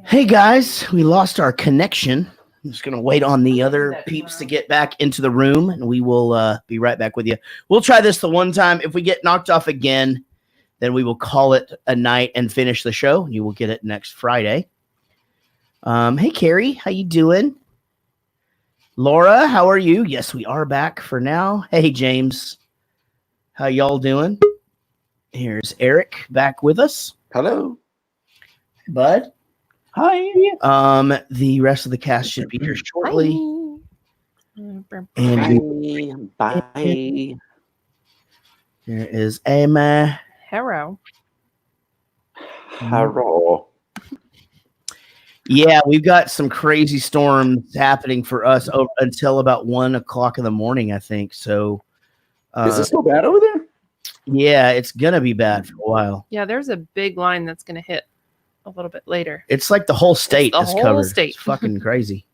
Hey guys, we lost our connection. I'm just going to wait on the other peeps to get back into the room, and we will be right back with you. We'll try this the one time. If we get knocked off again, then we will call it a night and finish the show. You will get it next Friday. Hey, Carrie, how you doing? Laura, how are you? Yes, we are back for now. Hey, James, how y'all doing? Here's Eric back with us. Hello. Hey, bud. Hi. The rest of the cast should be here shortly. And Bye. there is Emma. Hello. Hello. Yeah, we've got some crazy storms happening for us until about 1 o'clock in the morning, I think. So, Is it still bad over there? yeah, it's gonna be bad for a while. Yeah, there's a big line that's going to hit a little bit later. It's like the whole state is covered. It's fucking crazy.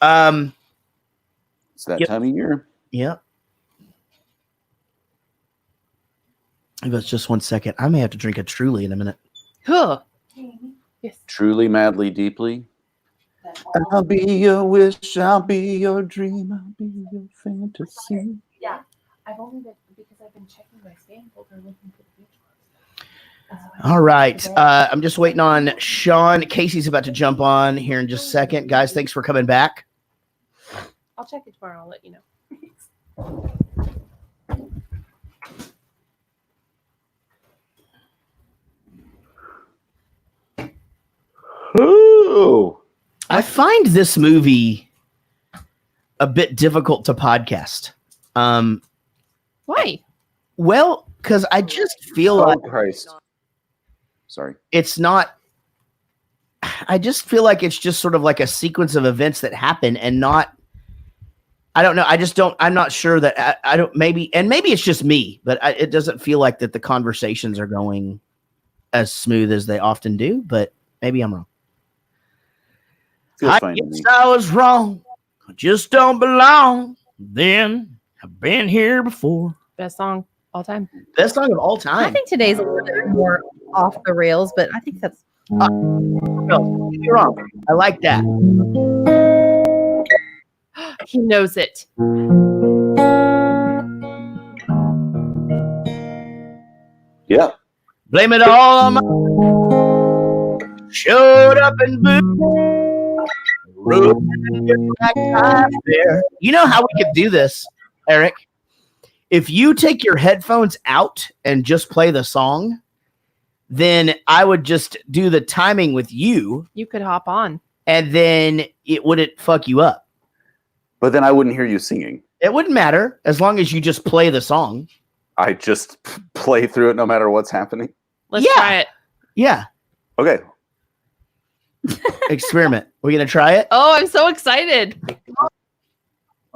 It's that Yep. time of year. Yeah. If it's just 1 second, I may have to drink a Truly in a minute. Huh. Yes. Truly, madly, deeply. I'll be your wish. I'll be your dream. I'll be your fantasy. Yeah, I've only been because I've been checking my spam folder looking for the beach ones. All right. I'm just waiting on Sean. Casey's about to jump on here in just a second. Guys, thanks for coming back. I'll check it tomorrow. I'll let you know. Oh. I find this movie a bit difficult to podcast. Why? Well, because I just feel like Christ. Sorry. it's not. I just feel like it's just sort of like a sequence of events that happen and not. I don't know. I just don't. I'm not sure that I don't. Maybe it's just me, but it doesn't feel like that the conversations are going as smooth as they often do. But maybe I'm wrong. Feels I fine to me. guess I was wrong. I just don't belong. Then I've been here before. Best song all time. Best song of all I time. think today's a little bit more off the rails, but I think that's No, you're wrong. I like that. He knows it. Yeah. Blame it all on my. Showed up in boots. You know how we could do this, Eric? If you take your headphones out and just play the song, then I would just do the timing with you, You could hop on. and then it wouldn't fuck you up. But then I wouldn't hear you singing. It wouldn't matter as long as you just play the song. I just play through it no matter what's happening. Let's Yeah. try it. Yeah. Okay. Experiment. We're going to try it? Oh, I'm so excited.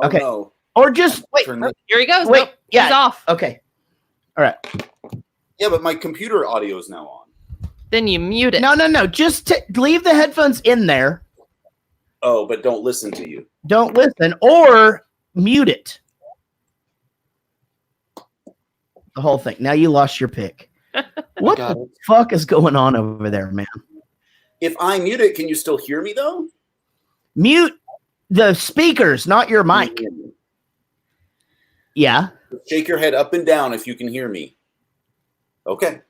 Okay. No. Or just wait. Here he goes. Wait, Nope, yeah. He's off. Okay. All right. Yeah, but my computer audio is now on. Then you mute it. No. Just leave the headphones in there. Oh, but don't listen to you. Don't listen or mute it. The whole thing. Now you lost your pick. What the fuck is going on over there, man? If I mute it, can you still hear me though? Mute the speakers, not your mic. Yeah. Shake your head up and down if you can hear me. Okay.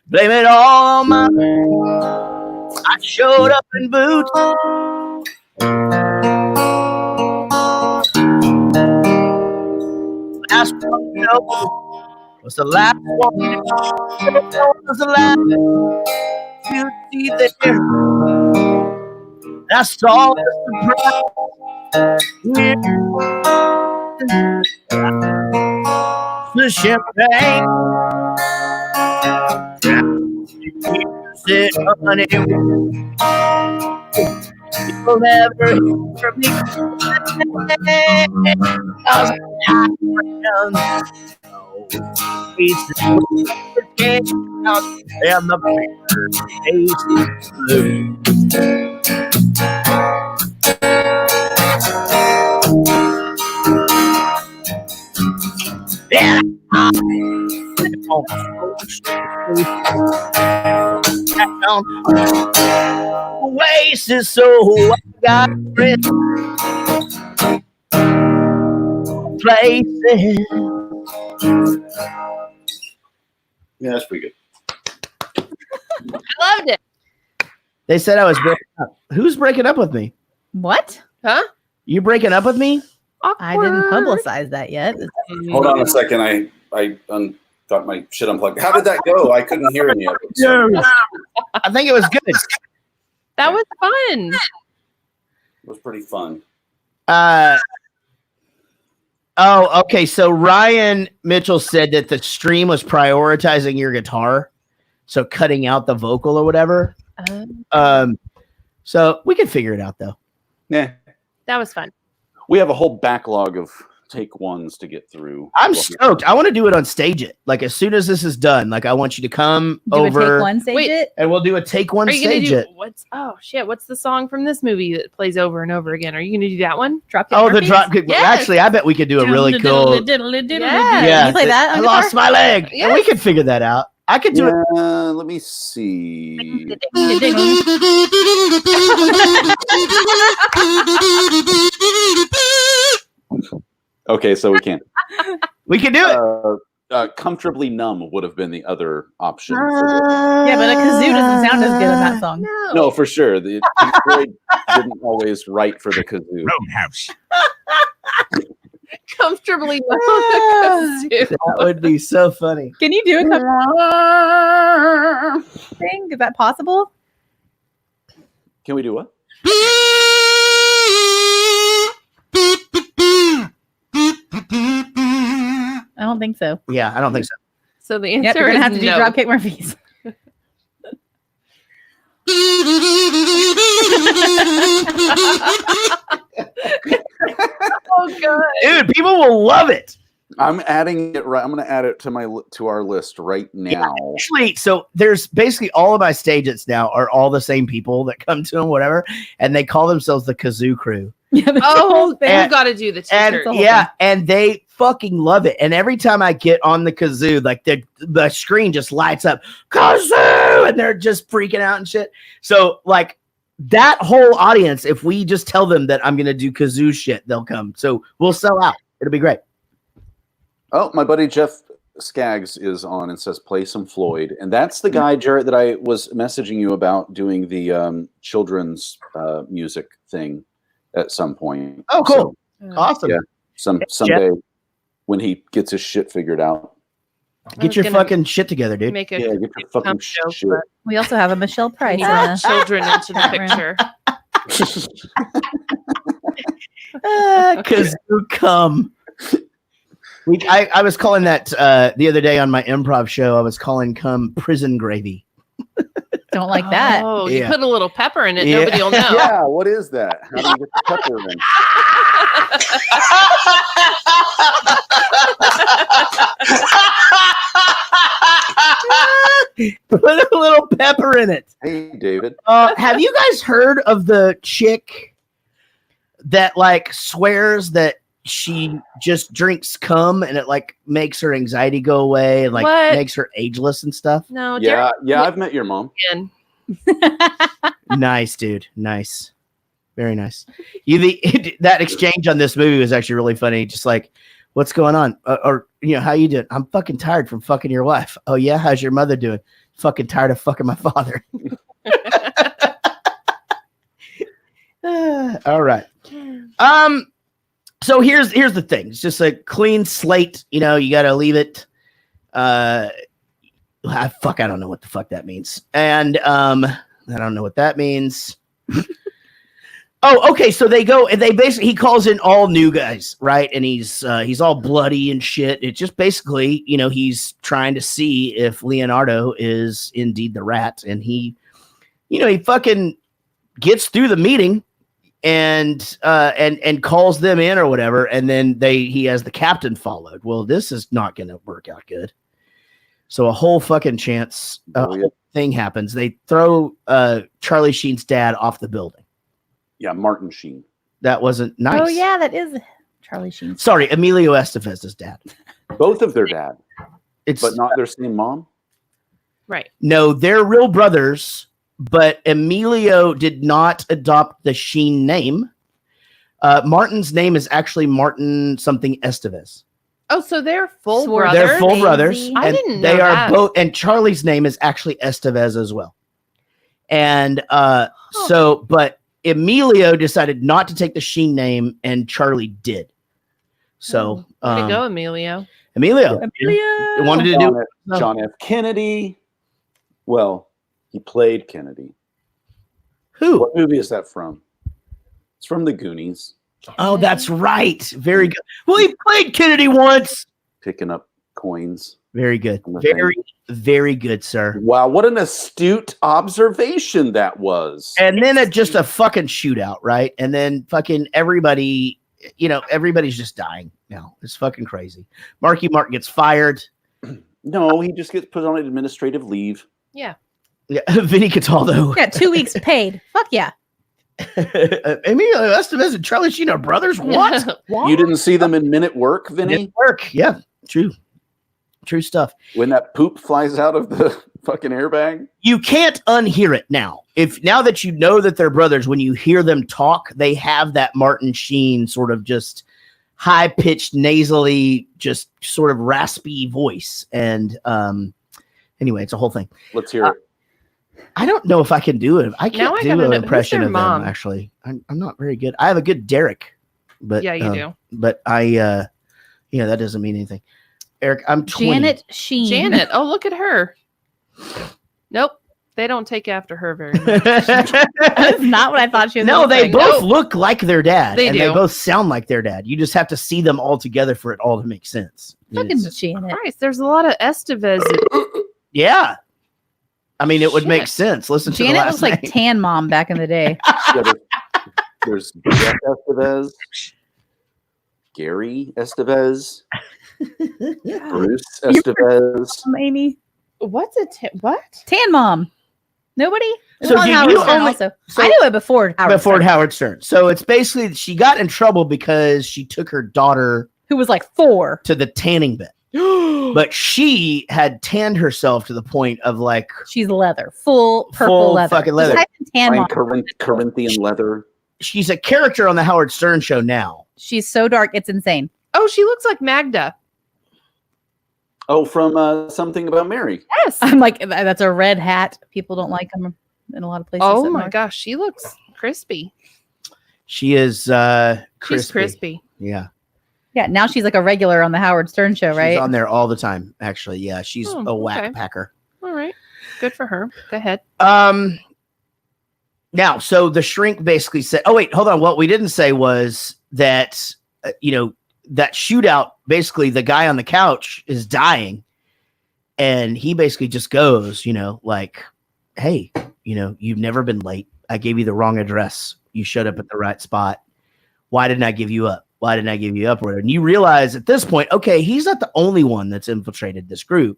Blame it all on my. I showed up in boots. Last one to know was the last one. Was the last to see there. That's all the surprise. The champagne. Sit on it. You'll never hear me. And the bitter taste is blue. down. Oasis, so I got friends. Places. Yeah, that's pretty good. I loved it. They said I was breaking up. Who's breaking up with me? What? Huh? You breaking up with me? I didn't publicize that yet. Hold on a second. I got my shit unplugged. How did that go? I couldn't hear any of it. So I think it was good. That was fun. it was pretty fun. Oh, okay. So Ryan Mitchell said that the stream was prioritizing your guitar, so cutting out the vocal or whatever. So we can figure it out though. Yeah. That was fun. We have a whole backlog of take ones to get through. I'm stoked. I want to do it on Stage It. Like as soon as this is done, like I want you to come Do a over take one, stage Wait. it. and we'll do a take one Are you gonna Stage do It. what's the song from this movie that plays over and over again? Are you gonna do that one? Dropkick Oh, the Murphys? drop kick. Yes. Actually, I bet we could do a really cool. Yeah. Yeah, You play that I on lost my leg. And we Yes. could figure that out. I could do it. Let me see. Okay, so we can't. We can do it. Comfortably Numb would have been the other option. Yeah, but a kazoo doesn't sound as good on that song. No, for sure. The Pink Floyd didn't always write for the kazoo. Roadhouse. Comfortably. That would be so funny. Can you do a thing? Is that possible? Can we do what? I don't think so. Yeah, I don't think so. So the Yep, answer you're gonna is have to do no. Dropkick Murphys. Oh god. Dude, people will love it. I'm adding it right. I'm going to add it to our list right now. Actually, so there's basically all of my stages now are all the same people that come to them, whatever, and they call themselves the Kazoo Crew. Yeah, that's the Oh, whole thing. you got to do the And t-shirt. whole yeah, and they fucking love it. And every time I get on the kazoo, like the screen just lights up, kazoo, and they're just freaking out and shit. So like that whole audience, if we just tell them that I'm gonna do kazoo shit, they'll come. So we'll sell out. It'll be great. Oh, my buddy Jeff Skaggs is on and says play some Floyd. And that's the guy, Jarrett, that I was messaging you about doing the children's music thing at some point. Oh, cool. Awesome. Yeah. Someday when he gets his shit figured out. Get your fucking shit together, dude. Make a Yeah, get your fucking joke, shit. but We also have a Michelle Price. need children into the picture. Kazoo come. I was calling that the other day on my improv show. I was calling come prison gravy. Don't like that. Oh, you Yeah. put a little pepper in it. Yeah. Nobody will know. Yeah, what is that? How do you get the pepper in? Put a little pepper in it. Hey, David. Have you guys heard of the chick that like swears that she just drinks cum and it like makes her anxiety go away and like What? makes her ageless and stuff? No, Yeah, I've met your mom. Again. Nice, dude. Nice. Very nice. That exchange on this movie was actually really funny. Just like, what's going on? Or how you doing? I'm fucking tired from fucking your wife. Oh yeah, how's your mother doing? Fucking tired of fucking my father. All right. So here's the thing. It's just a clean slate. You got to leave it. I don't know what the fuck that means. And I don't know what that means. Oh, okay. So they go and he calls in all new guys, right? And he's all bloody and shit. It just basically, he's trying to see if Leonardo is indeed the rat. And he fucking gets through the meeting and calls them in or whatever. And then he has the captain followed. Well, this is not going to work out good. So a whole fucking chance thing happens. They throw Charlie Sheen's dad off the building. Yeah, Martin Sheen. That wasn't nice. Oh yeah, that is Charlie Sheen. Sorry, Emilio Estevez's dad. Both of their dad, It's but not their same mom. Right. no, they're real brothers, but Emilio did not adopt the Sheen name. Martin's name is actually Martin something Estevez. Oh, so they're full Swore brothers. They're full Crazy. brothers. I and didn't they know are that. both. And Charlie's name is actually Estevez as well. And so, but Emilio decided not to take the Sheen name, and Charlie did. So, Way to go, Emilio. Emilio wanted to do. John F. Kennedy. Well, he played Kennedy. Who? What movie is that from? It's from The Goonies. Oh, that's right. Very good. Well, he played Kennedy once. Picking up coins. Very good. On the Very, very good, sir. Wow, what an astute observation that was. And then just a fucking shootout, right? And then fucking everybody, everybody's just dying now. It's fucking crazy. Marky Mark gets fired. No, he just gets put on administrative leave. Yeah. Yeah, Vinny Cataldo. Yeah, 2 weeks paid. Fuck yeah. Emilio Estevez and Charlie Sheen are brothers. What? You didn't see them in Men at Work, Vinny? Didn't work. Yeah, true stuff. When that poop flies out of the fucking airbag? You can't unhear it now. Now that you know that they're brothers, when you hear them talk, they have that Martin Sheen sort of just high-pitched, nasally, just sort of raspy voice. And anyway, it's a whole thing. Let's hear it. I don't know if I can do it. I Now can't I do gotta an know- impression who's of their mom? them, actually. I'm not very good. I have a good Derek, but Yeah, you do. But that doesn't mean anything. Eric, I'm 20. Janet Sheen. Janet. Oh, look at her. Nope. They don't take after her very much. That's not what I thought she was. No, gonna they say. both look like their dad. They and do. They both sound like their dad. You just have to see them all together for it all to make sense. Fucking It's- Janet. Christ, there's a lot of Estevez. yeah. I mean, it would make Shit. sense. Listen to the Janet last looks like name. Tan Mom back in the day. Yeah, there's Jeff Estevez, Gary Estevez, Bruce Estevez. Amy. What's what? Tan Mom. Nobody? It's So on did Howard you Stern only- also. so- I knew it before Howard Before Stern, Howard Stern. So it's basically she got in trouble because she took her daughter who was like 4. to the tanning bed. But she had tanned herself to the point of like She's leather. Full purple Full leather. fucking leather. Just type in Tan Mom. Corinthian leather. she's a character on the Howard Stern show now. She's so dark, it's insane. Oh, she looks like Magda. Oh, from Something About Mary. Yes. I'm like, that's a red hat. People don't like them in a lot of places. Oh up my north. gosh, she looks crispy. She is crispy. She's crispy. Yeah. Yeah, now she's like a regular on the Howard Stern show, right? She's on there all the time, actually. Yeah, she's Oh, a whack okay. packer. All right. Good for her. Go ahead. Now, so the shrink basically said, oh, wait, hold on. What we didn't say was that, that shootout, basically the guy on the couch is dying. And he basically just goes, like, hey, you've never been late. I gave you the wrong address. You showed up at the right spot. Why didn't I give you up? Why didn't I give you up? Or whatever. And you realize at this point, okay, he's not the only one that's infiltrated this group.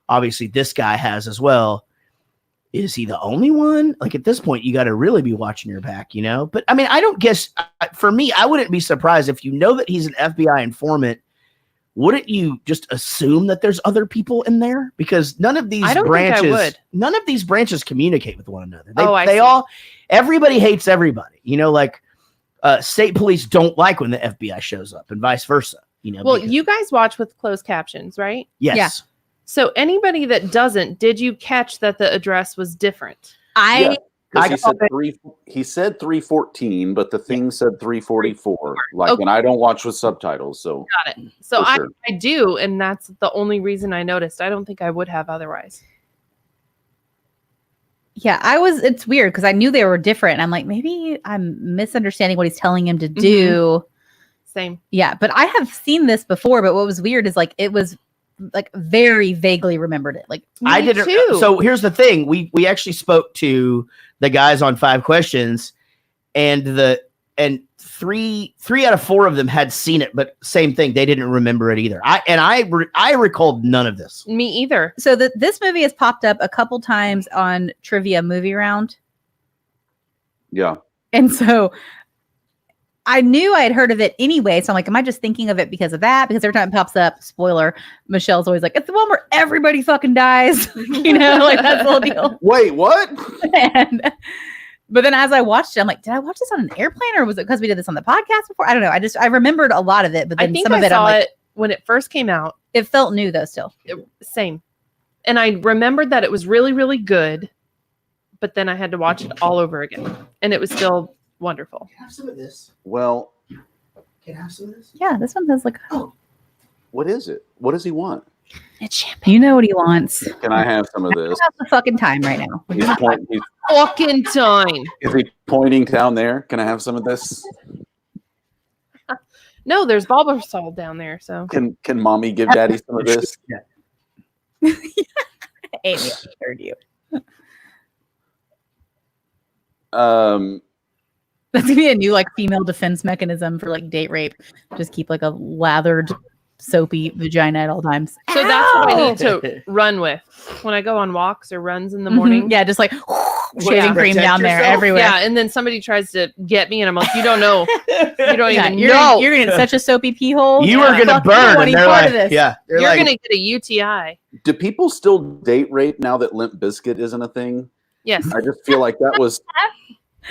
Obviously, this guy has as well. Is he the only one? Like at this point, you got to really be watching your back, But I mean, I don't guess for me, I wouldn't be surprised if you know that he's an FBI informant. Wouldn't you just assume that there's other people in there? Because none of these I don't think I would. none of these branches communicate with one another. I They see. all, everybody hates everybody. Like state police don't like when the FBI shows up, and vice versa. Well, because- you guys watch with closed captions, right? yes. Yeah. So anybody that doesn't, did you catch that the address was different? Yeah, 'cause I he said 314, but the thing said 344. Like, Okay. and I don't watch with subtitles, so Got it. So For sure. I do, and that's the only reason I noticed. I don't think I would have otherwise. Yeah, it's weird because I knew they were different. And I'm like, maybe I'm misunderstanding what he's telling him to Mm-hmm. do. Same. Yeah, but I have seen this before. But what was weird is like it was like very vaguely rememred it. Like I Me didn't. too. So here's the thing: we actually spoke to the guys on 5 questions, and three out of 4 of them had seen it, but same thing, they didn't remember it either. I recalled none of this. Me either. so this movie has popped up a couple times on Trivia Movie Round, yeah. and so I knew I had heard of it anyway. So I'm like, am I just thinking of it because of that? Because every time it pops up, spoiler, Michelle's always like, it's the one where everybody fucking dies. You know, like that's the whole deal. Wait, what? But then as I watched it, I'm like, did I watch this on an airplane or was it because we did this on the podcast before? I don't know. I remembered a lot of it, but I then think some of I it, I'm saw like, it when it first came out. it felt new though still. Same. And I remembered that it was really, really good, but then I had to watch it all over again. And it was still wonderful. Can I have some of this? Well, Can I have some of this? Yeah, this one has like, what is it? What does he want? it's champagne. You know what he wants. Can I have some of I this? have the fucking time right now. Fucking time. Is he pointing down there? Can I have some of this? No, there's Bulbasaur down there. So Can mommy give daddy some of this? Amy, I heard you. That's gonna be a new like female defense mechanism for like date rape. Just keep like a lathered, soapy vagina at all times. So that's what I need Ow! to run with when I go on walks or runs in the morning. Yeah, just like shaving cream Protect down there yourself. everywhere. Yeah, and then somebody tries to get me, and I'm like, you don't know. You don't Yeah, even you're know. you're gonna get such a soapy pee hole. You Yeah. are gonna Fuck, you don't burn, want and any they're part like, of this. yeah, they're You're like, gonna get a UTI. Do people still date rape now that Limp Bizkit isn't a thing? Yes. I just feel like that was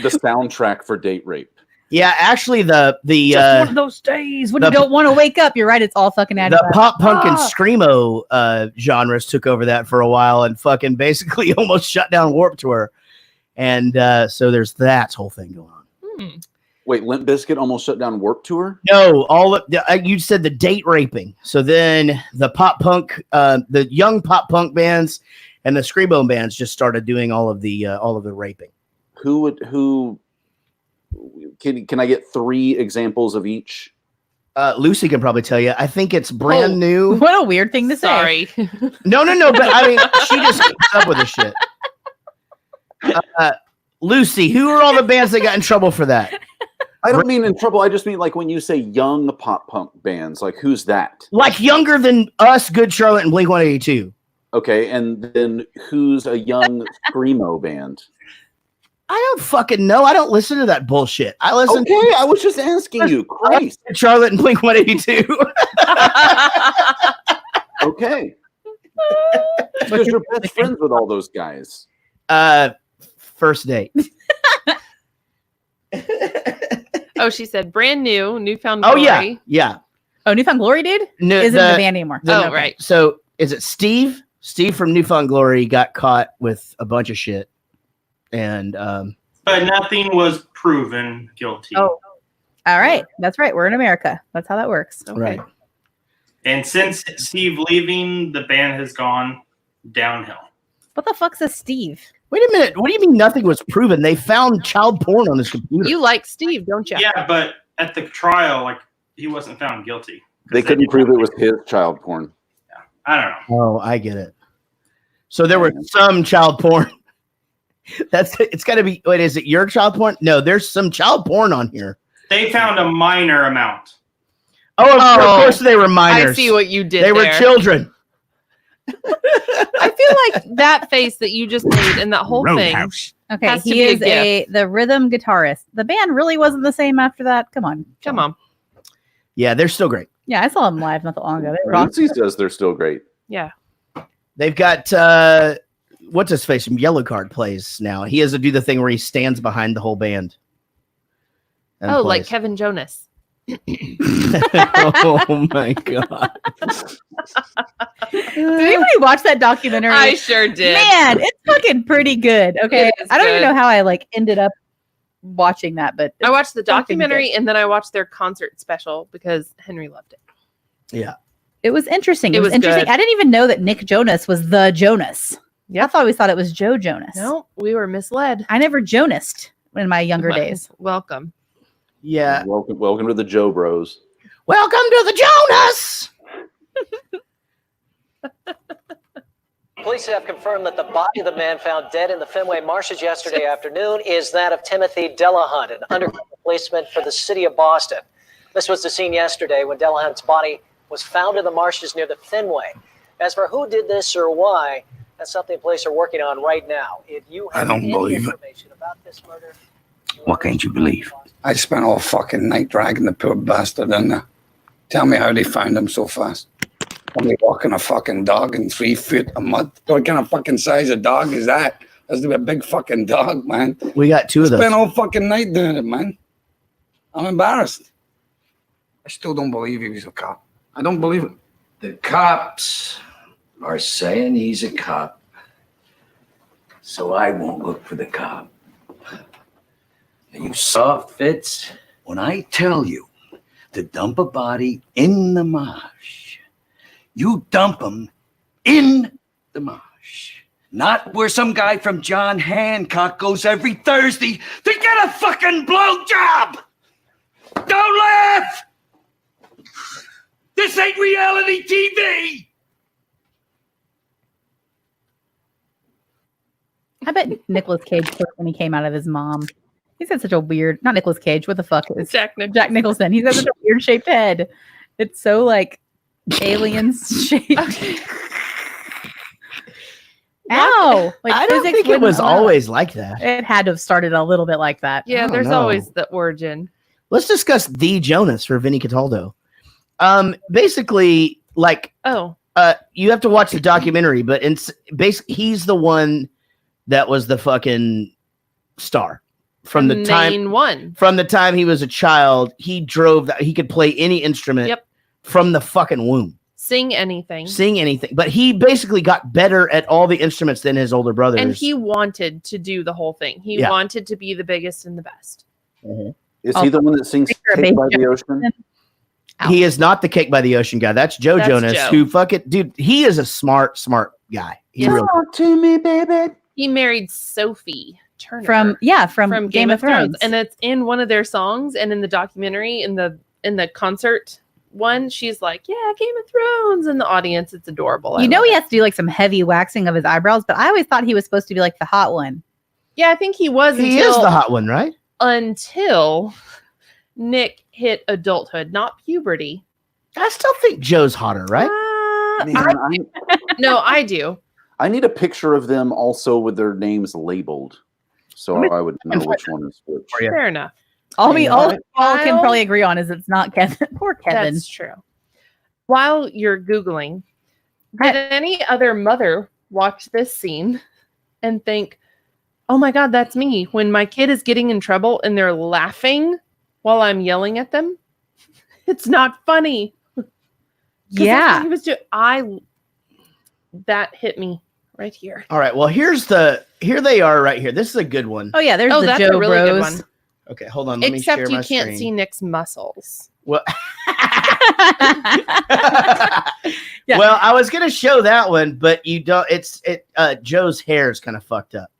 the soundtrack for date rape. yeah. Actually, the Just one of those days when the- you don't want to wake up. You're right. It's all fucking added the up. pop punk and Ah. screamo genres took over that for a while and fucking basically almost shut down Warped Tour, and so there's that whole thing going on. Wait, Limp Bizkit almost shut down Warped Tour? No, all of you said the date raping. So then the pop punk, the young pop punk bands and the screamo bands just started doing all of the raping. Who can I get 3 examples of each? Lucy can probably tell you. I think it's brand Oh. new. What a weird thing to say. Sorry. No, but I mean, she just keeps up with the shit. Lucy, who are all the bands that got in trouble for that? I don't mean in trouble. I just mean like when you say young pop punk bands, like who's that? Like younger than us, Good Charlotte and Blink 182. Okay, and then who's a young screamo band? I don't fucking know. I don't listen to that bullshit. I listen Okay, I was just asking you. Christ. to Charlotte and Blink 182. Okay. Because you're best friends with all those guys. First date. Oh, she said brand new, newfound Oh glory. yeah. Oh, Newfound Glory, dude? No, Isn't the band anymore. Oh, right. So is it Steve? Steve from Newfound Glory got caught with a bunch of shit, and But nothing was proven guilty. Oh. All right. That's right. We're in America. That's how that works. Okay. right. And since Steve leaving, the band has gone downhill. What the fuck's a Steve? Wait a minute. What do you mean nothing was proven? They found child porn on his computer. You like Steve, don't you? Yeah, but at the trial, like he wasn't found guilty. They couldn't prove it was his child porn. I don't know. Oh, I get it. So there was some child porn. It's got to be. Wait, is it your child porn? No, there's some child porn on here. They found a minor amount. Oh, of Oh, course they were minors. I see what you did They were there. children. I feel like that face that you just made and that whole thing. Okay, Has to he be a is the rhythm guitarist. The band really wasn't the same after that. Come on. Come on. Yeah, they're still great. Yeah, I saw them live not that long ago. They were awesome. Lucy says they're still great. Yeah. They've got what's his face from Yellow Card plays now. He has to do the thing where he stands behind the whole band. and Oh, like plays. Kevin Jonas. Oh my god! Did anybody watch that documentary? I sure did. Man, it's fucking pretty good. Okay. It is I don't even good. know how I like ended up watching that, but I watched the fucking documentary and then I watched their concert special because Henry loved it. Yeah, it was interesting. It It was was interesting. good. I didn't even know that Nick Jonas was the Jonas. Yeah. I always thought it was Joe Jonas. No, we were misled. I never Jonased in my younger Well, days. Welcome. yeah. Welcome to the Joe Bros. Welcome to the Jonas. Police have confirmed that the body of the man found dead in the Fenway marshes yesterday afternoon is that of Timothy Delahunt, an undercover policeman for the city of Boston. This was the scene yesterday when Delahunt's body was found in the marshes near the Fenway. As for who did this or why, that's something police are working on right now. If you have any information about this murder, What can't you believe? I spent all fucking night dragging the poor bastard in there. Tell me how they found him so fast. Only walking a fucking dog in 3 feet of mud. What kind of fucking size of dog is that? That's a big fucking dog, man. We got 2 of those. Spent all fucking night doing it, man. I'm embarrassed. I still don't believe he was a cop. I don't believe it. The cops are saying he's a cop, so I won't look for the cop. And you saw Fitz when I tell you to dump a body in the marsh. You dump him in the marsh. Not where some guy from John Hancock goes every Thursday to get a fucking blowjob. Don't laugh! This ain't reality TV! I bet Nicolas Cage quit when he came out of his mom. He's got such a weird, not Nicolas Cage, what the fuck is Jack Nicholson. Jack Nicholson. He's got such a weird shaped head. It's so like aliens shaped. Ow! Like, I don't physics think it wouldn't was allow always like that. It had to have started a little bit like that. Yeah, don't there's know. always the origin. Let's discuss the Jonas for Vinny Cataldo. Basically, like, Oh, you have to watch the documentary, but basically, he's the one that was the fucking star from the main time. one. From the time he was a child, he drove that. He could play any instrument. Yep. From the fucking womb, Sing anything. sing anything. But he basically got better at all the instruments than his older brothers. And he wanted to do the whole thing. He Yeah. wanted to be the biggest and the best. Is he the one that sings You're a Cake by baby. the Ocean? He is not the Cake by the Ocean guy. That's Joe That's Jonas, Joe. who fucking dude. He is a smart guy. He Yeah. really. Talk to me, baby. He married Sophie Turner From Game of Thrones. and it's in one of their songs, and in the documentary, in the concert one, she's like, "Yeah, Game of Thrones," in the audience. It's adorable. I You know love he it. has to do like some heavy waxing of his eyebrows, but I always thought he was supposed to be like the hot one. Yeah, I think he was He is the hot one, right? until Nick hit adulthood, not puberty. I still think Joe's hotter, right? Man, No, I do. I need a picture of them also with their names labeled, so I would know which one is which. Yeah. Fair enough. All we all can Kyle- probably agree on is it's not Kevin. Poor Kevin. That's true. While you're Googling, did any other mother watch this scene and think, "Oh my God, that's me," when my kid is getting in trouble and they're laughing while I'm yelling at them? It's not funny. 'Cause that's Yeah. what he was doing. That hit me right here. All right. Well, here they are right here. This is a good one. Oh yeah, there's Oh, the that's Joe a really good Bros. one. Okay, hold on. Let me Except share you my can't screen. see Nick's muscles. Well, Yeah. well, I was gonna show that one, but you don't. Joe's hair is kind of fucked up.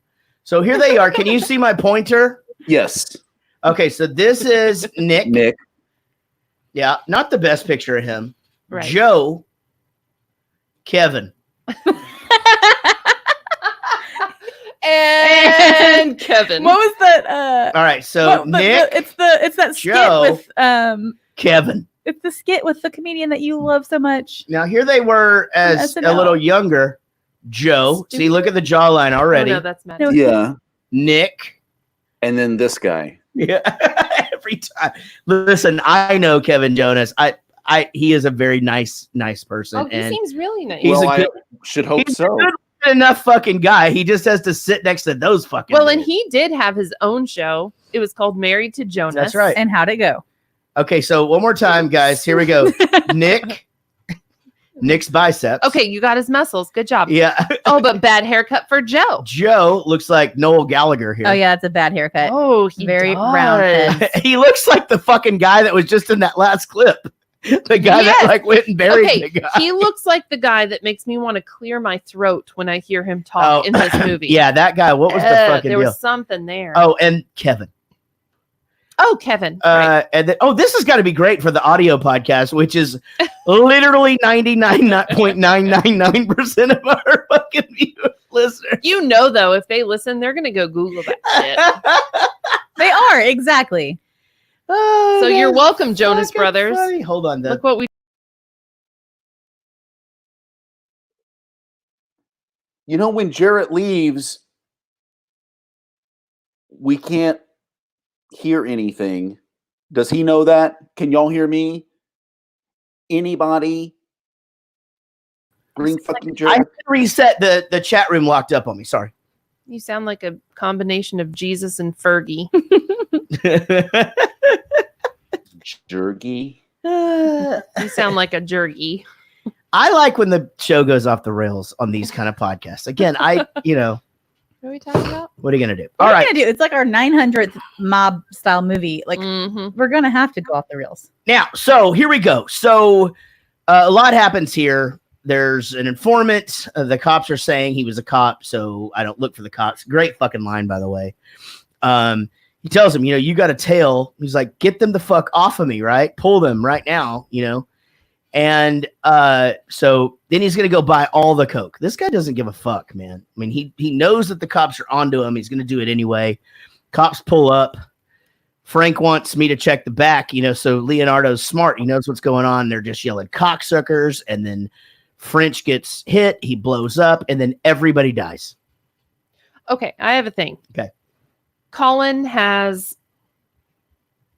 So here they are. Can you see my pointer? Yes, Okay, so this is Nick. Nick. Yeah, not the best picture of him. Right. Joe, Kevin. And Kevin. What was that? All right, so Nick, it's that Joe, skit with Kevin. it's the skit with the comedian that you love so much. Now here they were as a SNL. little younger. Joe. See, Stupid. look at the jawline Oh, already. no, that's Matt. No, Yeah, Nick. and then this guy. Yeah. Every time. Listen, I know Kevin Jonas. He is a very nice person. Oh, he and seems really nice. He's Well, a I good- should hope he's so. a good enough fucking guy. He just has to sit next to those fucking Well, and dudes. he did have his own show. It was called Married to Jonas. That's right. And how'd it go? Okay, so one more time, guys. Here we go. Nick's biceps. Okay, you got his muscles. Good job. Yeah. Oh, but bad haircut for Joe. Joe looks like Noel Gallagher here. Oh yeah, it's a bad haircut. Oh, he Very does. round head. He looks like the fucking guy that was just in that last clip. The guy Yes. that like went and buried Okay, the guy. he looks like the guy that makes me want to clear my throat when I hear him talk Oh, in this movie. Yeah, that guy. What was the fucking there deal? was something there. Oh, and Kevin. Oh, Kevin. Right. And then, this has got to be great for the audio podcast, which is literally 99.999% of our fucking listeners. You know, though, if they listen, they're gonna go Google that shit. They are exactly. Oh, So you're that's welcome, Jonas fucking Brothers. funny. Hold on, Look what we. When Jarrett leaves, we can't hear anything. Does he know that? Can y'all hear me? Anybody? Green fucking I jerk. reset the chat room locked up on me. Sorry. You sound like a combination of Jesus and Fergie. Jerky. You sound like a jerky. I like when the show goes off the rails on these kind of podcasts. Again, What are we talking about? what are you gonna do? What All are right. we gonna do? It's like our 900th mob style movie. Like Mhm. we're gonna have to go off the rails. Now, so here we go. So a lot happens here. There's an informant. The cops are saying he was a cop, so I don't look for the cops. Great fucking line, by the way. He tells him, you got a tail. He's like, get them the fuck off of me, right? Pull them right now, And so then he's gonna go buy all the coke. This guy doesn't give a fuck, man. I mean, he knows that the cops are onto him. He's gonna do it anyway. Cops pull up. Frank wants me to check the back, so Leonardo's smart. He knows what's going on. They're just yelling cocksuckers, and then French gets hit. He blows up, and then everybody dies. Okay, I have a thing. Okay. Colin has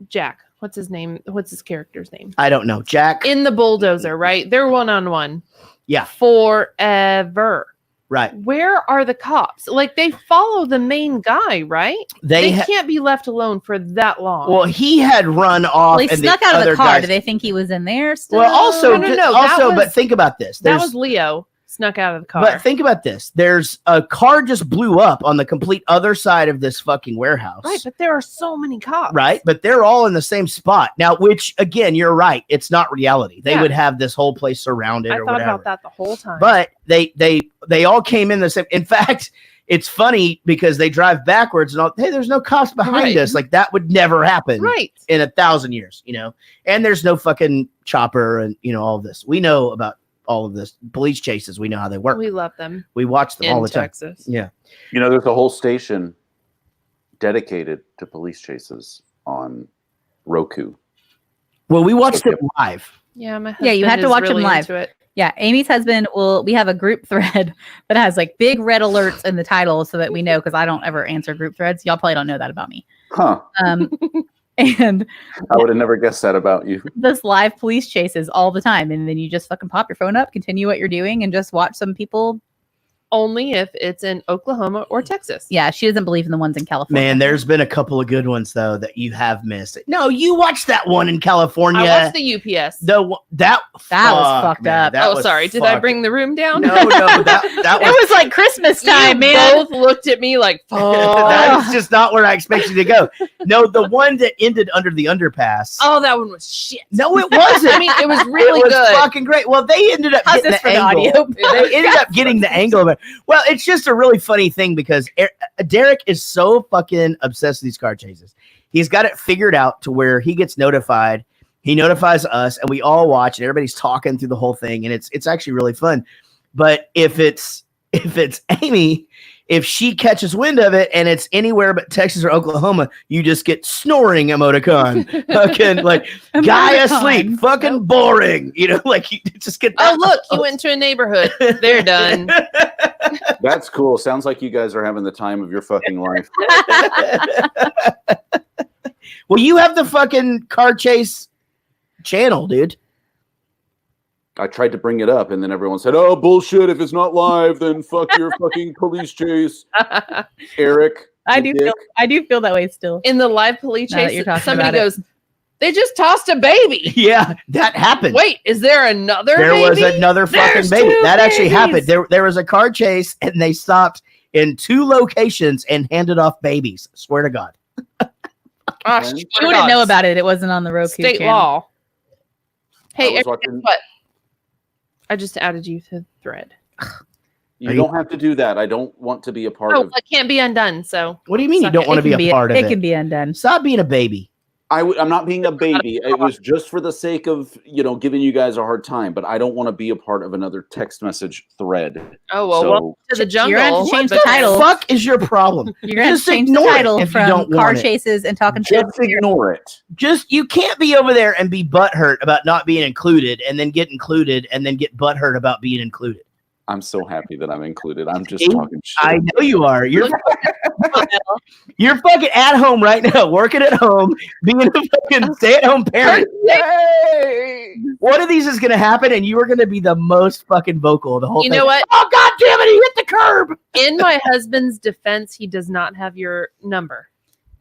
Jack. What's his name? What's his character's name? I don't know. Jack. In the bulldozer, right? They're one-on-one. Yeah. Forever. Right. Where are the cops? Like, they follow the main guy, right? They can't be left alone for that long. Well, he had run off. Well, he and snuck the out of other the car. guys- Do they think he was in there still? Well, also, No, but think about this. that There's, was Leo snuck out of the car. but think about this. There's a car just blew up on the complete other side of this fucking warehouse. right, but there are so many cops. Right, but they're all in the same spot now. Which, again, you're right. It's not reality. They Yeah. would have this whole place surrounded I or thought whatever. about that the whole time. But they all came in the same. In fact, it's funny because they drive backwards and all. Hey, there's no cops behind Right. us. Like that would never happen. right. In 1,000 years, and there's no fucking chopper and all of this. We know about all of this. Police chases, we know how they work. We love them We watch them all in the time. Texas. Yeah. There's a whole station dedicated to police chases on Roku. Well, we watched it live. Yeah, my Yeah, you husband have to is watch them really live. into it. Yeah, Amy's husband we have a group thread that has like big red alerts in the title so that we know, because I don't ever answer group threads. Y'all probably don't know that about me. Huh. And I would have never guessed that about you. this live police chases all the time. And then you just fucking pop your phone up, continue what you're doing, and just watch some people. Only if it's in Oklahoma or Texas. Yeah, she doesn't believe in the ones in California. Man, there's been a couple of good ones though that you have missed. No, you watched that one in California. I watched the UPS. that was fucked up. That Oh, was sorry. Did I fucked. bring the room down? No, that it was was like Christmas time, You man. both looked at me like, that is just not where I expected you to go. No, the one that ended under the underpass. oh, that one was shit. No, it wasn't. I mean, it was really it was good. fucking great. Well, they ended up How's getting this the for the angle. audio? They ended up getting the angle of it. Well, it's just a really funny thing because Derek is so fucking obsessed with these car chases. He's got it figured out to where he gets notified. He notifies us, and we all watch, and everybody's talking through the whole thing, and it's actually really fun. But if it's Amy, if she catches wind of it and it's anywhere but Texas or Oklahoma, you just get snoring emoticon. Fucking like guy asleep, fucking boring. Like you just get. Oh, look, you went to a neighborhood. They're done. That's cool. Sounds like you guys are having the time of your fucking life. Well, you have the fucking car chase channel, dude. I tried to bring it up, and then everyone said, "Oh, bullshit! If it's not live, then fuck your fucking police chase." Eric, I the do dick. feel that way still. In the live police Now that chase, you're talking somebody about it. goes, they just tossed a baby. Yeah, that happened. Wait, is there another there baby? was another fucking There's baby. two That actually babies. happened. There was a car chase, and they stopped in 2 locations and handed off babies. Swear to God. Ah, You You wouldn't know about it. It wasn't on the Roku state channel. law. I Hey, was Eric, watching- guess what? I just added you to the thread. You don't have to do that. I don't want to be a part Oh, of. it can't be undone. So What do you mean you Suck don't it. want to be a part of it? It can be undone. Stop being a baby. I'm not being a baby. It was just for the sake of giving you guys a hard time. But I don't want to be a part of another text message thread. oh well, So- welcome to the jungle. You're gonna have to change the But- title. Fuck is your problem? You're gonna have Just to change the ignore it title if you from don't car want it. chases and talking shit. Just ignore it. Just you can't be over there and be butthurt about not being included, and then get included, and then get butthurt about being included. I'm so happy that I'm included. I'm just See? talking shit. I know you are. You're fucking at home right now, working at home, being a fucking stay-at-home parent. Yay! One of these is going to happen, and you are going to be the most fucking vocal the whole You thing. know what? Oh, God damn it, he hit the curb! In my husband's defense, he does not have your number.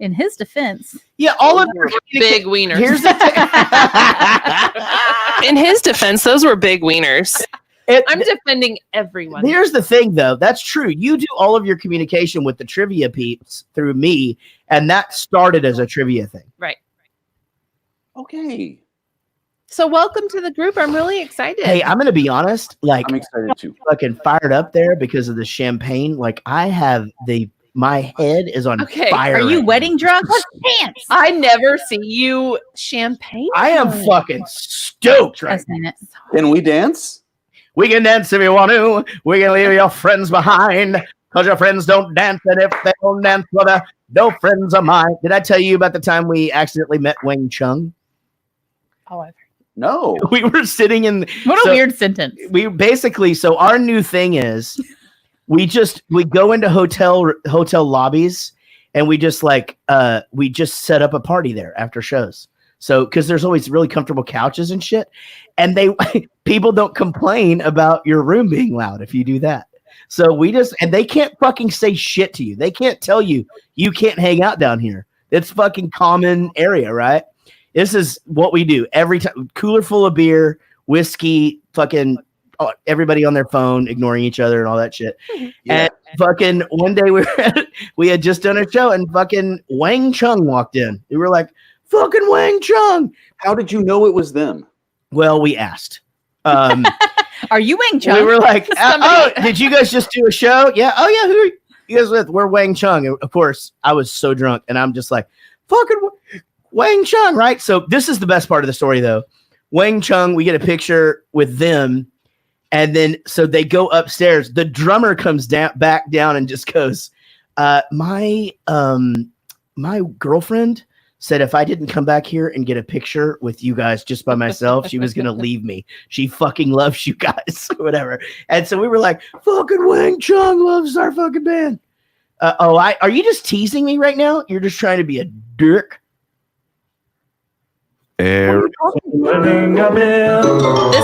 In his defense, Yeah, all of your Big wieners. Here's the thing. In his defense, those were big wieners. I'm defending everyone. Here's the thing, though. That's true. You do all of your communication with the trivia peeps through me, and that started as a trivia thing. Right. Okay. So welcome to the group. I'm really excited. Hey, I'm going to be honest. Like, I'm excited too. fucking fired up there because of the champagne. Like, my head is on Okay, fire. are you right wedding now. drunk? What's pants? I never see you champagne. I am fucking stoked right I've seen it. Can we dance? We can dance if you want to. We can leave your friends behind because your friends don't dance. And if they don't dance, well, they're no friends of mine. Did I tell you about the time we accidentally met Wang Chung? Oh, I've No. We were sitting in. What a so weird sentence. We basically, so our new thing is we go into hotel lobbies and we just set up a party there after shows. So, because there's always really comfortable couches and shit, and people don't complain about your room being loud if you do that. So and they can't fucking say shit to you. They can't tell you can't hang out down here. It's fucking common area, right? This is what we do every time. Cooler full of beer, whiskey, fucking everybody on their phone, ignoring each other and all that shit. Yeah. And fucking one day we had just done a show and fucking Wang Chung walked in. We were like, fucking Wang Chung. How did you know it was them? Well, we asked. Are you Wang Chung? We were like, oh, did you guys just do a show? Yeah. Oh, yeah. Who are you guys with? We're Wang Chung. And of course, I was so drunk and I'm just like, fucking Wang Chung, right? So this is the best part of the story, though. Wang Chung, we get a picture with them. And then, so they go upstairs. The drummer comes back down and just goes, my girlfriend said if I didn't come back here and get a picture with you guys just by myself, she was going to leave me. She fucking loves you guys, whatever. And so we were like, fucking Wang Chung loves our fucking band. Are you just teasing me right now? You're just trying to be a dick? This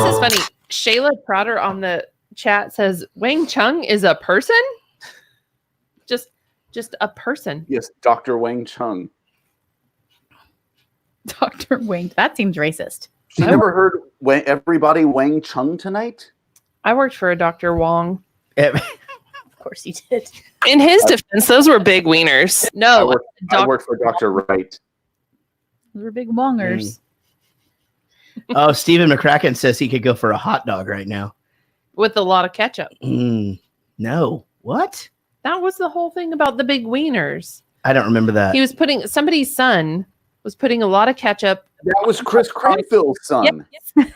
is funny. Shayla Trotter on the chat says Wang Chung is a person? Just a person. Yes, Dr. Wang Chung. Dr. Wang. That seems racist. You never heard everybody Wang Chung tonight? I worked for a Dr. Wong. Of course you did. In his defense, those were big wieners. No, I worked for Dr. Wright. Those were big wongers. Oh, Stephen McCracken says he could go for a hot dog right now. with a lot of ketchup. No. What? That was the whole thing about the big wieners. I don't remember that. He was putting, somebody's son was putting a lot of ketchup. That was Chris Cranfield's son. Yep.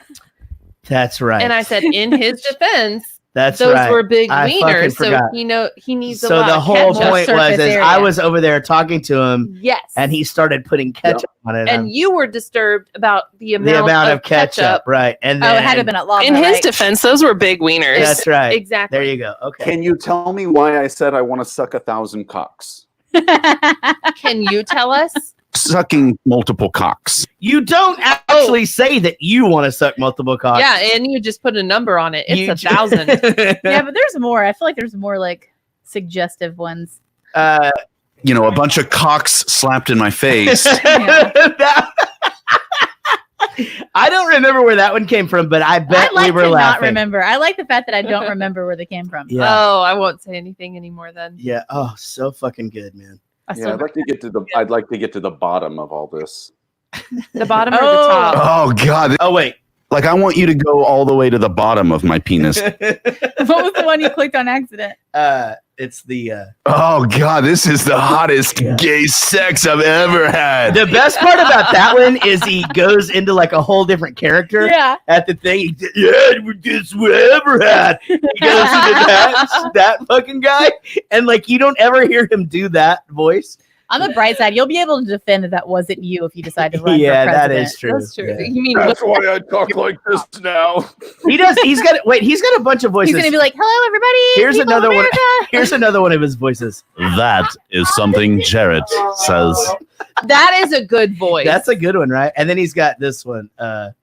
That's right. And I said, in his defense, That's those right. were big I fucking wieners. So forgot. he needs a So lot the of whole ketchup. point was is area. I was over there talking to him, Yes. and he started putting ketchup on it. And you were disturbed about the amount of ketchup, right? And Oh, then, it had to have been a lot. In his defense, those were big wieners. That's right. Exactly. There you go. Okay. Can you tell me why I said I want to suck 1,000 cocks? Can you tell us? Sucking multiple cocks. You don't actually say that you want to suck multiple cocks. Yeah, and you just put a number on it. It's You 1,000. Yeah, but there's more. I feel like there's more like suggestive ones. You know, a bunch of cocks slapped in my face. I don't remember where that one came from, but I bet I like we were to laughing. not remember. I like the fact that I don't remember where they came from. Yeah. Oh, I won't say anything anymore then. Yeah. Oh, so fucking good, man. Yeah, I'd like to get to the bottom of all this. The bottom or the top? Oh God! Oh wait. Like I want you to go all the way to the bottom of my penis. What was the one you clicked on accident? It's the Oh God! This is the hottest gay sex I've ever had. the best part about that one is he goes into like a whole different character Yeah. at the thing. This we ever had. He goes into that fucking guy, and like you don't ever hear him do that voice. On the bright side, you'll be able to defend that wasn't you if you decide to run Yeah, for that president. is true. That's true. Yeah. You mean That's why I talk like this now. He does. He's got a bunch of voices. He's gonna be like, "Hello, everybody." Here's people of another one. America." Here's another one of his voices. That is something Jarrett says. that is a good voice. That's a good one, right? And then he's got this one. Now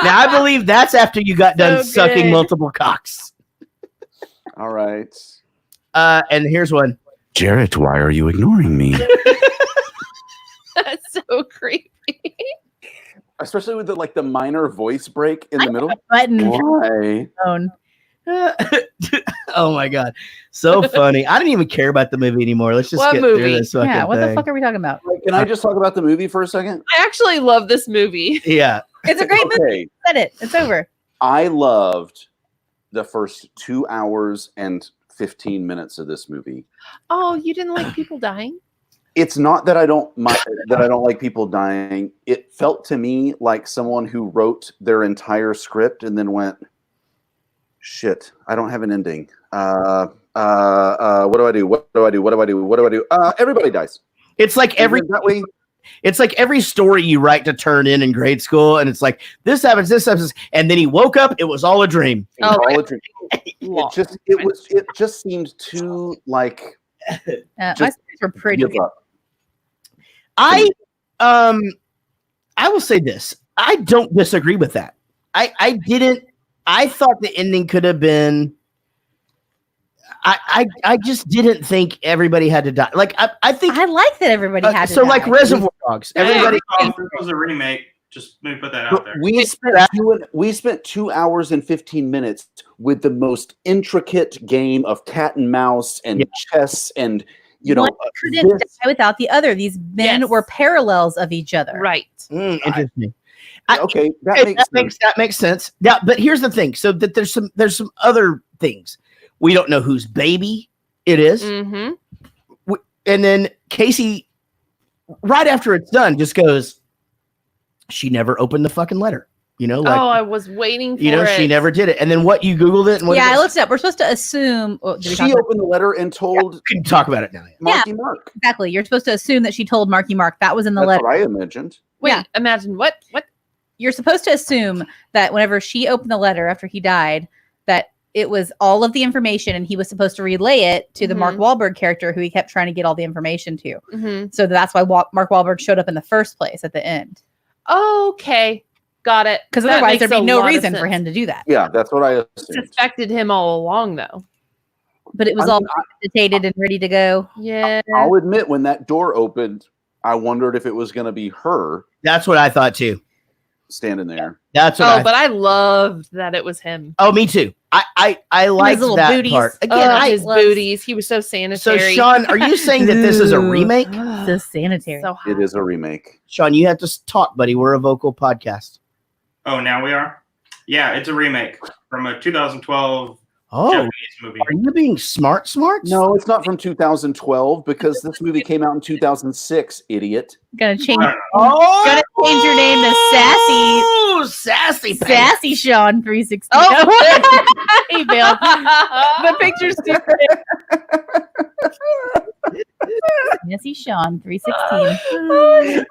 I believe that's after you got done So sucking good. multiple cocks. All right. And here's one. Jarrett, why are you ignoring me? That's so creepy. Especially with the minor voice break in the middle. Button. Why? phone. Oh my god, so funny! I didn't even care about the movie anymore. Let's just What get movie? through this fucking Yeah, what the thing. fuck are we talking about? Can I just talk about the movie for a second? I actually love this movie. Yeah, It's a great movie. Okay. Said it. It's over. I loved the first 2 hours and 15 minutes of this movie. Oh, you didn't like people dying? It's not that I don't like people dying. It felt to me like someone who wrote their entire script and then went, "Shit, I don't have an ending. What do I do? What do I do? What do I do? What do I do?" Everybody dies. it's like every And then that way. it's like every story you write to turn in grade school, and it's like this happens, and then he woke up. It was all a dream. It was Oh, all a dream. It just seemed too like My Just stories were pretty give good. up. I will say this. I don't disagree with that. I didn't. I thought the ending could have been. I just didn't think everybody had to die. Like I think I like that everybody had to so. die. Like Reservoir Dogs. Everybody. This was a remake. Just let me put that out there. We spent 2 hours and 15 minutes with the most intricate game of cat and mouse and chess and One couldn't this- die without the other. These men Yes. were parallels of each other. Right. Interesting. okay, that Okay, makes sense. that makes sense. Now, but here's the thing. So that there's some other things. We don't know whose baby it is. Mm-hmm. And then Casey, right after it's done, just goes, "She never opened the fucking letter." You know, like Oh, I was waiting for you know, it. she never did it. And then what? You Googled it, and what? Yeah, did I it- looked it up. We're supposed to assume. Oh, did we talk She about- opened the letter and told We can talk about it now. Marky Mark. exactly. You're supposed to assume that she told Marky Mark. That was in the That's letter. what I imagined. Wait, Yeah. imagine what? You're supposed to assume that whenever she opened the letter after he died, that it was all of the information, and he was supposed to relay it to the Mark Wahlberg character, who he kept trying to get all the information to. Mm-hmm. So that's why Mark Wahlberg showed up in the first place at the end, Okay, got it. because That otherwise makes there'd be a no lot of reason for sense. him to do that. Yeah, that's what I assumed. Suspected him all along, though. But it was all meditated and ready to go. Yeah. I'll admit, when that door opened, I wondered if it was going to be her That's what I thought too. standing there. That's what. Oh, but I loved that it was him. Oh, me too. I liked little that booties. part. Again, Oh, I his booties. He was so so sanitary. Sean, are you saying that this is a Ooh. remake? So sanitary. So hot. It is a remake. Sean, you have to talk, buddy. We're a vocal podcast. Oh, now we are? Yeah, it's a remake from a 2012 Oh, Japanese movie. are you being smart? No, it's not from 2012 because this movie came out in 2006, idiot. Gonna change. Oh, Gonna change your name to Oh, sassy, pants. Sassy Sean 360. Oh. Hey, Bill. The picture's too Sassy Sean 316.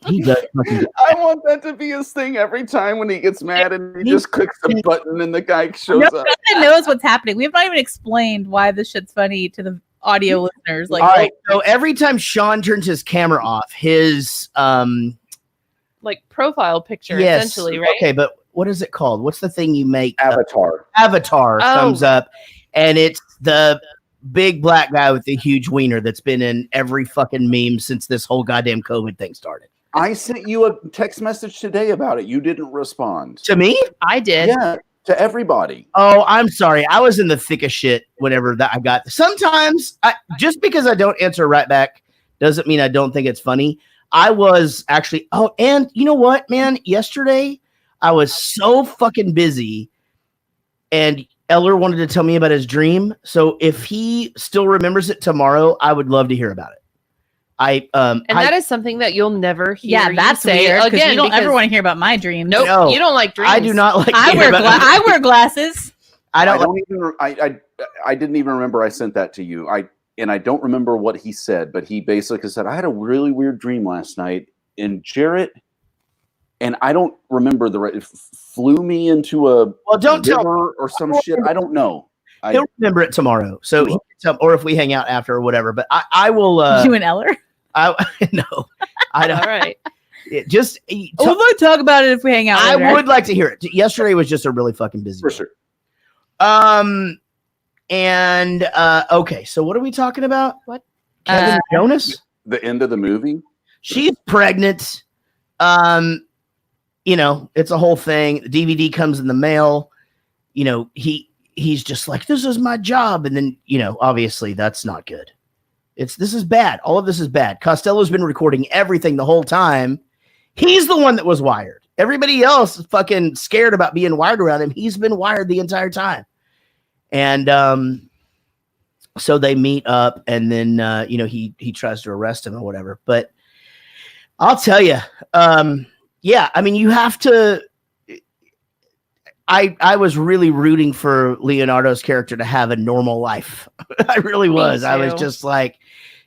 He does fucking- I want that to be his thing every time when he gets mad and he just clicks the button and the guy shows No up. one knows what's happening. We have not even explained why this shit's funny to the audio listeners. Like, All right. So every time Sean turns his camera off, his Like profile picture, yes, essentially, right? Okay, but what is it called? What's the thing you make? Avatar. Avatar Oh. comes up, and it's the big black guy with the huge wiener that's been in every fucking meme since this whole goddamn COVID thing started. I sent you a text message today about it. You didn't respond. To me? I did. Yeah, to everybody. Oh, I'm sorry. I was in the thick of shit whenever that I got. Sometimes, just because I don't answer right back doesn't mean I don't think it's funny. I was actually, oh, and you know what, man? Yesterday, I was so fucking busy, and Eller wanted to tell me about his dream. So if he still remembers it tomorrow, I would love to hear about it. And that is something that you'll never hear. yeah, you that's say weird because again. you don't ever want to hear about my dreams. Nope, No. you don't like dreams. I do not like. I to wear hear about- I wear glasses. I didn't even remember I sent that to you. I don't remember what he said, but he basically said, I had a really weird dream last night, and Jarrett, and I don't remember flew me into a don't tell or some shit. I don't know. He'll remember it tomorrow. So he can tell, or if we hang out after or whatever. But I will. You and Eller? No, I don't. All right. Just we'll talk about it if we hang out. I later. would like to hear it. Yesterday was just a really fucking busy. For sure. And okay, so what are we talking about? What? Kevin Jonas? The end of the movie. She's pregnant. You know, it's a whole thing. The DVD comes in the mail. You know, he's just like, this is my job. And then, you know, obviously that's not good. This is bad. All of this is bad. Costello's been recording everything the whole time. He's the one that was wired. Everybody else is fucking scared about being wired around him. He's been wired the entire time. And so they meet up, and then you know, he tries to arrest him or whatever. But I'll tell you, yeah, I mean, you have to. I was really rooting for Leonardo's character to have a normal life. I really was. I was just like,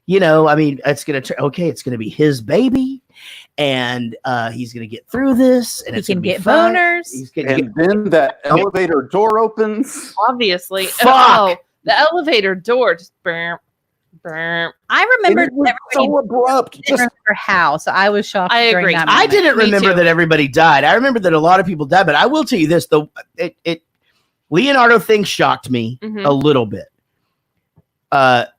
you know, I mean, it's gonna be his baby, and he's gonna get through this, and he it's can gonna get be fine. boners. And then that elevator door opens. Obviously. Fuck. Oh, the elevator door just burp. I remembered so abrupt. I didn't remember how, so I was shocked. I during agree. that I moment. didn't Me remember too. that everybody died. I remember that a lot of people died, but I will tell you this: Leonardo thing shocked me a little bit.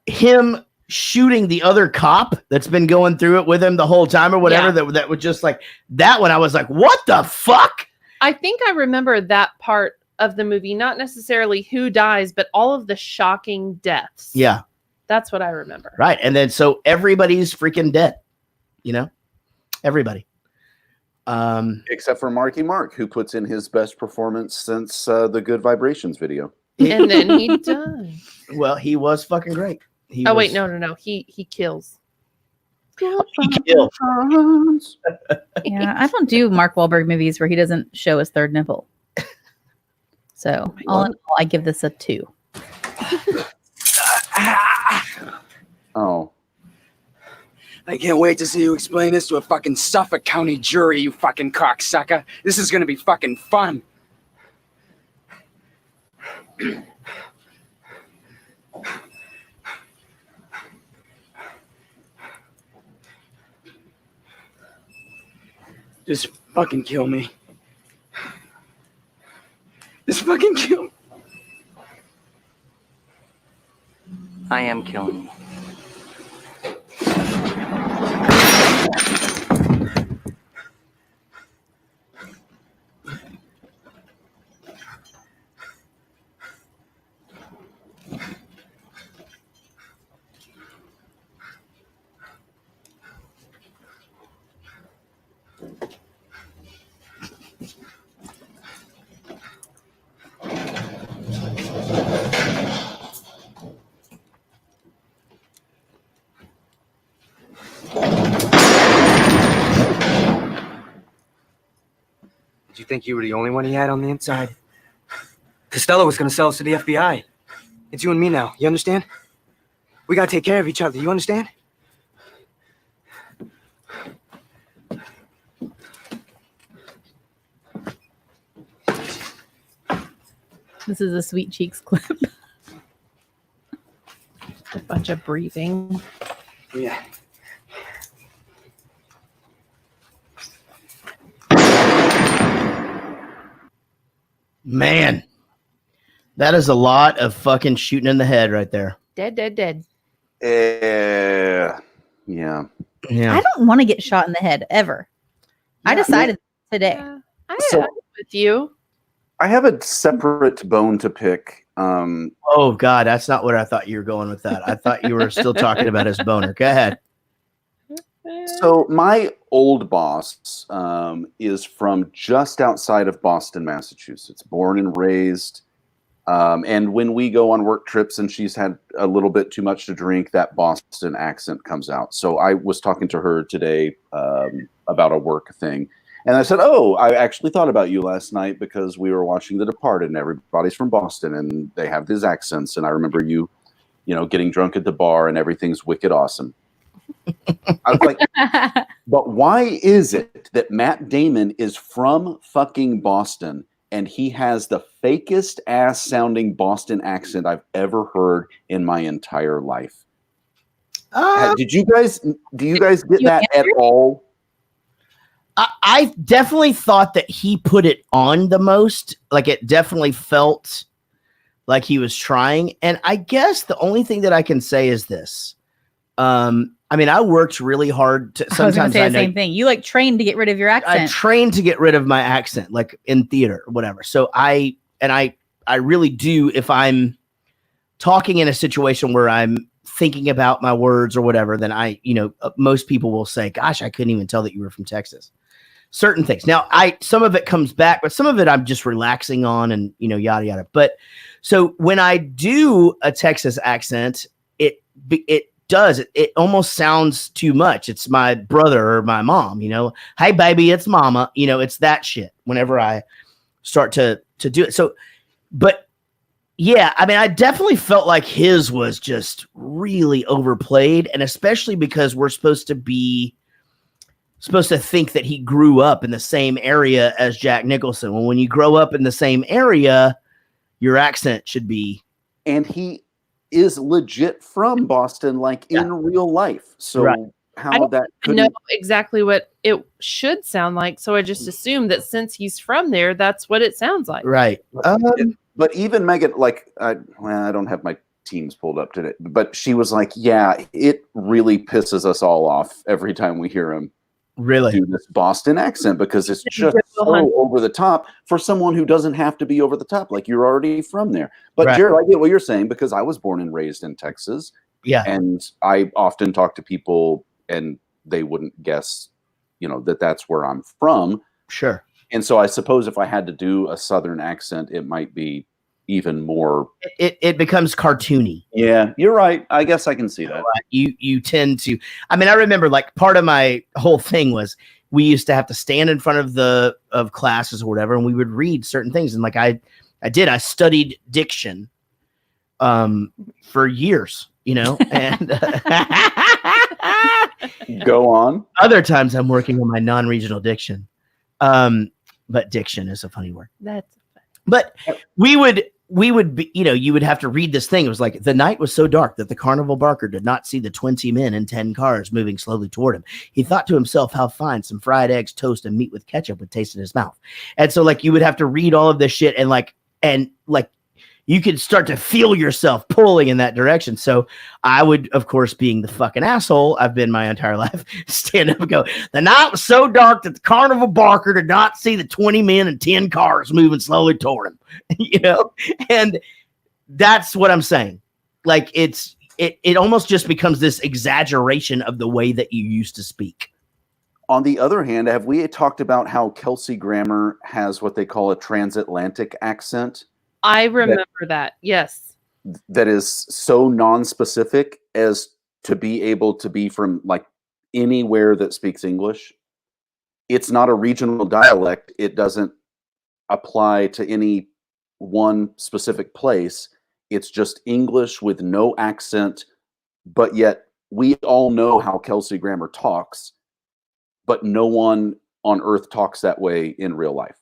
Him shooting the other cop that's been going through it with him the whole time or whatever, that was just like that one. I was like, what the fuck? I think I remember that part of the movie, not necessarily who dies, but all of the shocking deaths. Yeah. That's what I remember. Right. And then so everybody's freaking dead, you know, everybody. Except for Marky Mark, who puts in his best performance since the Good Vibrations video. And then he died. Well, he was fucking great. Wait, no. He kills. He killed. Yeah, I don't do Mark Wahlberg movies where he doesn't show his third nipple. So all in all, I give this a 2. Oh. I can't wait to see you explain this to a fucking Suffolk County jury, you fucking cocksucker. This is gonna be fucking fun. Just fucking kill me. Just fucking kill me. I am killing you. Did you think you were the only one he had on the inside? Costello was gonna sell us to the FBI. It's you and me now, you understand? We gotta take care of each other, you understand? This is a Sweet Cheeks clip. A bunch of breathing. Yeah. Man, that is a lot of fucking shooting in the head right there. Dead. Yeah. Yeah. I don't want to get shot in the head ever. I decided today. I'm with you. I have a separate bone to pick. Oh God, that's not where I thought you were going with that. I thought you were still talking about his boner. Go ahead. So my old boss is from just outside of Boston, Massachusetts, born and raised. And when we go on work trips and she's had a little bit too much to drink, that Boston accent comes out. So I was talking to her today about a work thing. And I said, "Oh, I actually thought about you last night because we were watching The Departed, and everybody's from Boston, and they have these accents. And I remember you, getting drunk at the bar, and everything's wicked awesome." I was like, "But why is it that Matt Damon is from fucking Boston, and he has the fakest ass sounding Boston accent I've ever heard in my entire life?" Do you guys get that at all? I definitely thought that he put it on the most. Like, it definitely felt like he was trying. And I guess the only thing that I can say is this. I mean, I worked really hard to. I was going Sometimes to say the same thing. You like trained to get rid of your accent. I trained to get rid of my accent, like in theater or whatever. So I really do. If I'm talking in a situation where I'm thinking about my words or whatever, then most people will say, "Gosh, I couldn't even tell that you were from Texas." Certain things. Now, some of it comes back, but some of it I'm just relaxing on, and yada yada. But so when I do a Texas accent, it almost sounds too much. It's my brother or my mom. Hey baby, it's mama. It's that shit. Whenever I start to do it, so, but yeah, I mean, I definitely felt like his was just really overplayed, and especially because we're supposed to think that he grew up in the same area as Jack Nicholson. Well, when you grow up in the same area, your accent should be. And he is legit from Boston, like in real life. So how that could know exactly what it should sound like. So I just assumed that since he's from there, that's what it sounds like. Right. But even Megan, like, I don't have my teams pulled up today, but she was like, "Yeah, it really pisses us all off every time we hear him do this Boston accent because it's just so over the top for someone who doesn't have to be over the top. Like, you're already from there." But Jared, I get what you're saying because I was born and raised in Texas. Yeah. And I often talk to people and they wouldn't guess, that's where I'm from. Sure. And so I suppose if I had to do a Southern accent, it might be even more. It becomes cartoony. Yeah, you're right. I guess I can see that. You tend to. I mean, I remember like part of my whole thing was we used to have to stand in front of classes or whatever, and we would read certain things. And like I studied diction, for years. And go on. Other times I'm working on my non-regional diction. But diction is a funny word. But we would be, you would have to read this thing. It was like, the night was so dark that the carnival barker did not see the 20 men in 10 cars moving slowly toward him. He thought to himself how fine some fried eggs, toast, and meat with ketchup would taste in his mouth. And so like you would have to read all of this shit and you could start to feel yourself pulling in that direction. So I would, of course, being the fucking asshole I've been my entire life, stand up and go, "The night was so dark that the carnival barker did not see the 20 men and 10 cars moving slowly toward him." And that's what I'm saying. Like it almost just becomes this exaggeration of the way that you used to speak. On the other hand, have we talked about how Kelsey Grammer has what they call a transatlantic accent? I remember that. Yes. That is so non-specific as to be able to be from like anywhere that speaks English. It's not a regional dialect. It doesn't apply to any one specific place. It's just English with no accent, but yet we all know how Kelsey Grammer talks, but no one on earth talks that way in real life.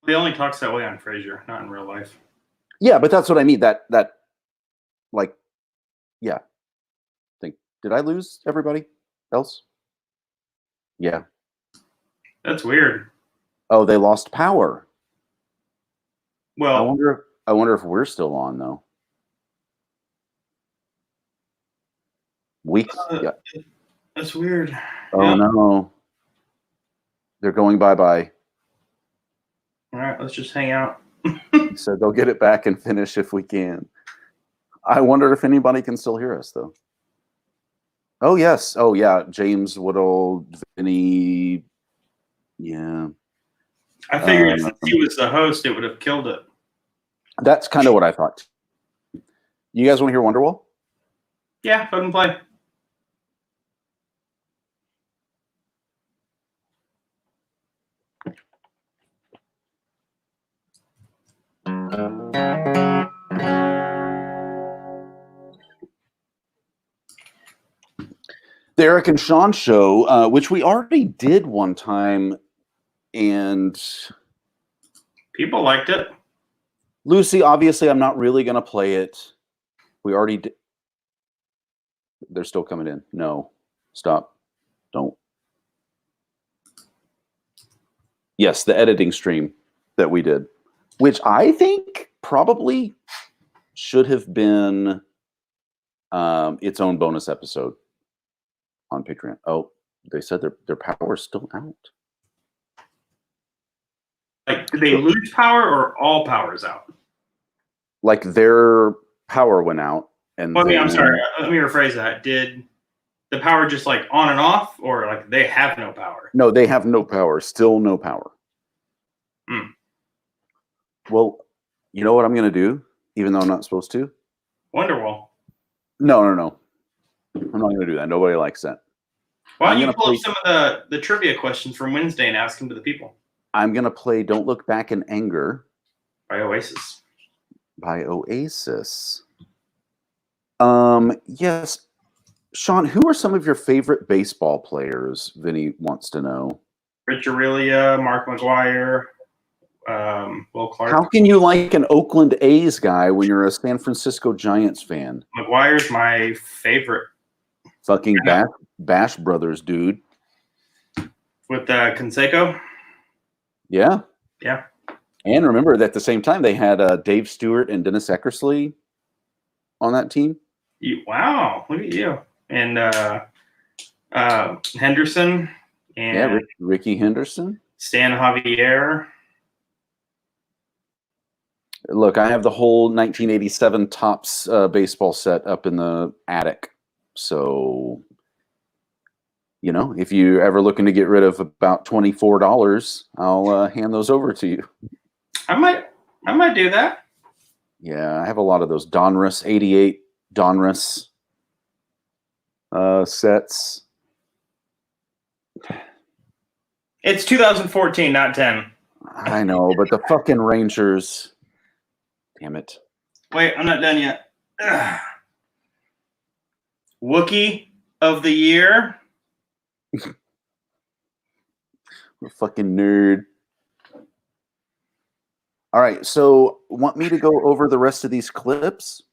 He only talks that way on Frasier, not in real life. Yeah, but that's what I mean. That like, yeah. Did I lose everybody else? Yeah. That's weird. Oh, they lost power. Well, I wonder if we're still on though. Yeah. That's weird. Oh no. They're going bye-bye. All right, let's just hang out. So they'll get it back and finish if we can. I wonder if anybody can still hear us though. Oh yes. Oh yeah. James Woodall, Vinny. Yeah. I figured if he was the host, it would have killed it. That's kind of what I thought. You guys want to hear Wonderwall? Yeah, fucking play. The Eric and Sean show, which we already did one time, and people liked it. Lucy, obviously, I'm not really going to play it. We already did. They're still coming in. No, stop. Don't. Yes, the editing stream that we did, which I think probably should have been its own bonus episode on Patreon. Oh, they said their power is still out. Like, did they lose power or all power is out? Like their power went out, and Well, I'm sorry. Let me rephrase that. Did the power just like on and off, or like they have no power? No, they have no power. Still no power. Hmm. Well, you know what I'm going to do, even though I'm not supposed to? Wonderwall. No. I'm not going to do that. Nobody likes that. Why don't you pull up some of the trivia questions from Wednesday and ask them to the people? I'm going to play Don't Look Back in Anger. By Oasis. Yes. Sean, who are some of your favorite baseball players? Vinny wants to know. Rich Aurelia, Mark McGuire, Will Clark. How can you like an Oakland A's guy when you're a San Francisco Giants fan? McGuire's my favorite. Fucking Bash Brothers, dude. With Canseco? Yeah. Yeah. And remember that at the same time, they had Dave Stewart and Dennis Eckersley on that team. Wow. Look at you. And Henderson. And Ricky Henderson. Stan Javier. Look, I have the whole 1987 Topps baseball set up in the attic. So, you know, if you're ever looking to get rid of about $24, I'll hand those over to you. I might do that. Yeah, I have a lot of those Donruss 88 Donruss sets. It's 2014, not 10. I know, but the fucking Rangers. Damn it. Wait, I'm not done yet. Ugh. Wookie of the year. I'm a fucking nerd. All right, so want me to go over the rest of these clips?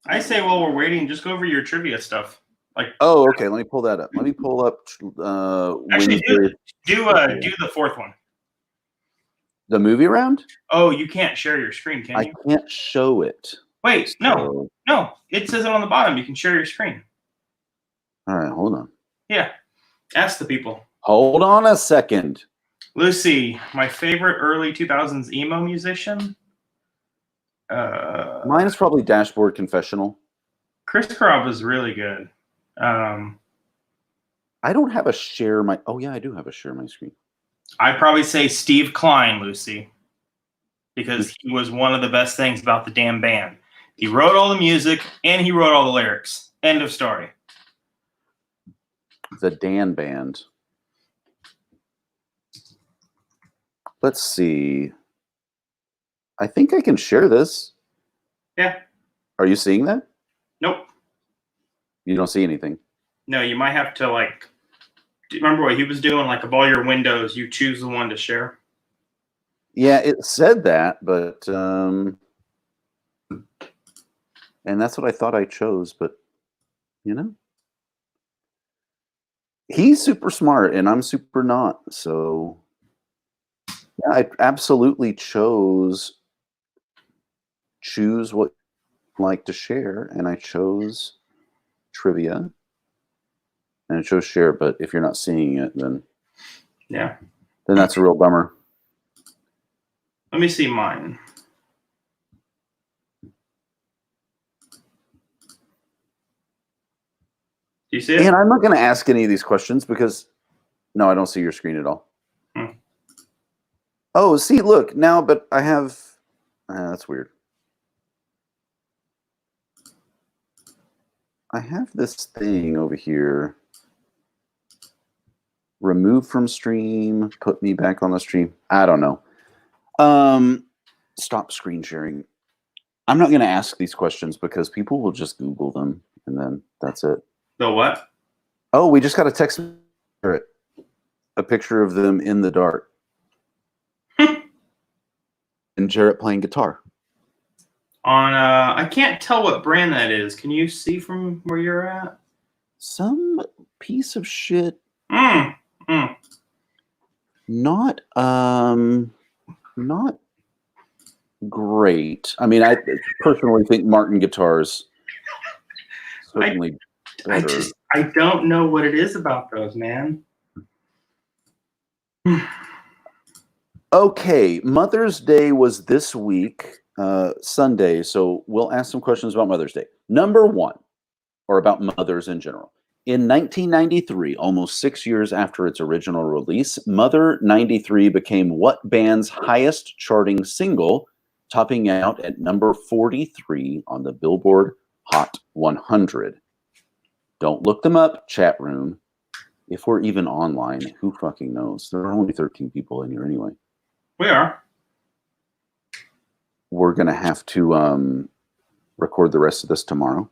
I say while we're waiting, just go over your trivia stuff. Like, oh, okay. Let me pull that up. Let me pull up. Actually, do the fourth one. The movie round? Oh, you can't share your screen, can you? I can't show it. Wait, no. It says it on the bottom. You can share your screen. All right, hold on. Yeah. Ask the people. Hold on a second. Lucy, my favorite early 2000s emo musician. Mine is probably Dashboard Confessional. Chris Carrabba is really good. I don't have a share my. Oh yeah, I do have a share my screen. I'd probably say Steve Klein, Lucy, because he was one of the best things about the damn band. He wrote all the music and he wrote all the lyrics. End of story. The Dan Band. Let's see. I think I can share this. Yeah. Are you seeing that? Nope. You don't see anything. No, you might have to like. Do you remember what he was doing? Like of all your windows, you choose the one to share. Yeah, it said that, but and that's what I thought I chose, but you know, he's super smart and I'm super not. So yeah, I absolutely choose what I like to share, and I chose trivia. And it shows share, but if you're not seeing it, then yeah, then that's a real bummer. Let me see mine. Do you see it? And I'm not going to ask any of these questions because no, I don't see your screen at all. Oh, see, look now, but I have. That's weird. I have this thing over here. Remove from stream, put me back on the stream. I don't know. stop screen sharing. I'm not going to ask these questions because people will just Google them and then that's it. The what? Oh, we just got a text, a picture of them in the dark. And Jarrett playing guitar. On I can't tell what brand that is. Can you see from where you're at? Some piece of shit. Not great. I mean, I personally think Martin guitars certainly better. I don't know what it is about those, man. Okay, Mother's Day was this week, Sunday, so we'll ask some questions about Mother's Day. Number one, or about mothers in general. In 1993, almost 6 years after its original release, Mother 93 became what band's highest charting single, topping out at number 43 on the Billboard Hot 100. Don't look them up, chat room. If we're even online, who fucking knows? There are only 13 people in here anyway. We are. We're going to have to record the rest of this tomorrow.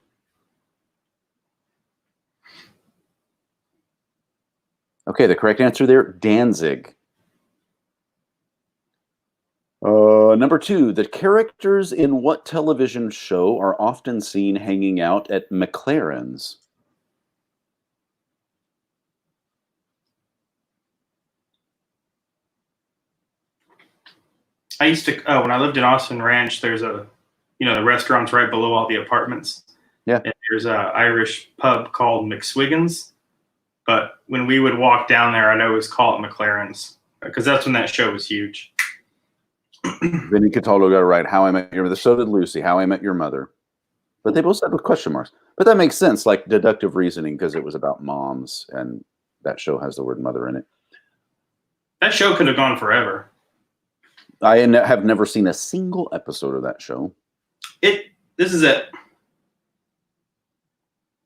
Okay, the correct answer there, Danzig. Number two, the characters in what television show are often seen hanging out at McLaren's? I used to, when I lived in Austin Ranch, there's the restaurant's right below all the apartments. Yeah. And there's an Irish pub called McSwiggin's. But when we would walk down there, I'd always call it McLaren's because that's when that show was huge. Vinny Cataldo got it right. How I Met Your Mother. So did Lucy. How I Met Your Mother. But they both said with question marks. But that makes sense, like deductive reasoning, because it was about moms, and that show has the word mother in it. That show could have gone forever. I have never seen a single episode of that show. This is it.